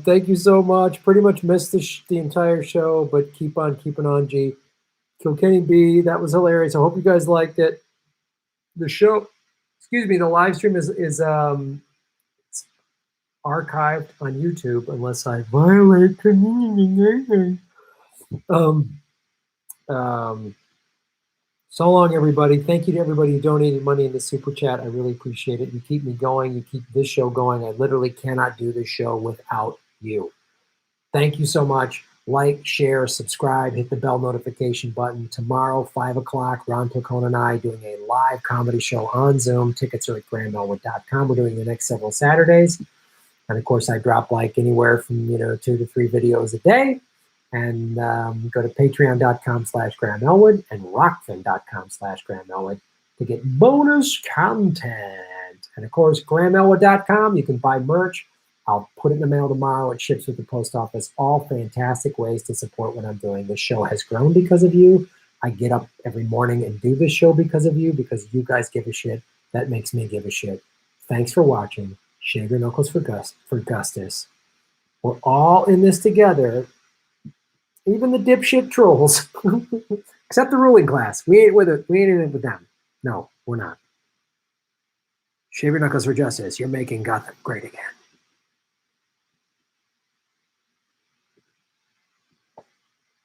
Speaker 1: Thank you so much. Pretty much missed the entire show, but keep on keeping on, G. Kilkenny B, that was hilarious. I hope you guys liked it. The show, excuse me, the live stream is it's archived on YouTube unless I violate community. So long, everybody. Thank you to everybody who donated money in the super chat. I really appreciate it. You keep me going. You keep this show going. I literally cannot do this show without you. Thank you so much. Like, share, subscribe, hit the bell notification button. Tomorrow, 5 o'clock, Ron Placone and I doing a live comedy show on Zoom. Tickets are at grandmelwood.com. We're doing the next several Saturdays. And of course, I drop like anywhere from 2 to 3 videos a day. And go to patreon.com/Graham Elwood and rockfin.com/Graham Elwood to get bonus content. And of course, GrahamElwood.com, you can buy merch. I'll put it in the mail tomorrow. It ships with the post office. All fantastic ways to support what I'm doing. This show has grown because of you. I get up every morning and do this show because of you guys give a shit. That makes me give a shit. Thanks for watching. Shave your knuckles for Gustus. We're all in this together. Even the dipshit trolls, except the ruling class. We ain't with it. We ain't in it with them. No, we're not. Shave your knuckles for justice. You're making Gotham great again.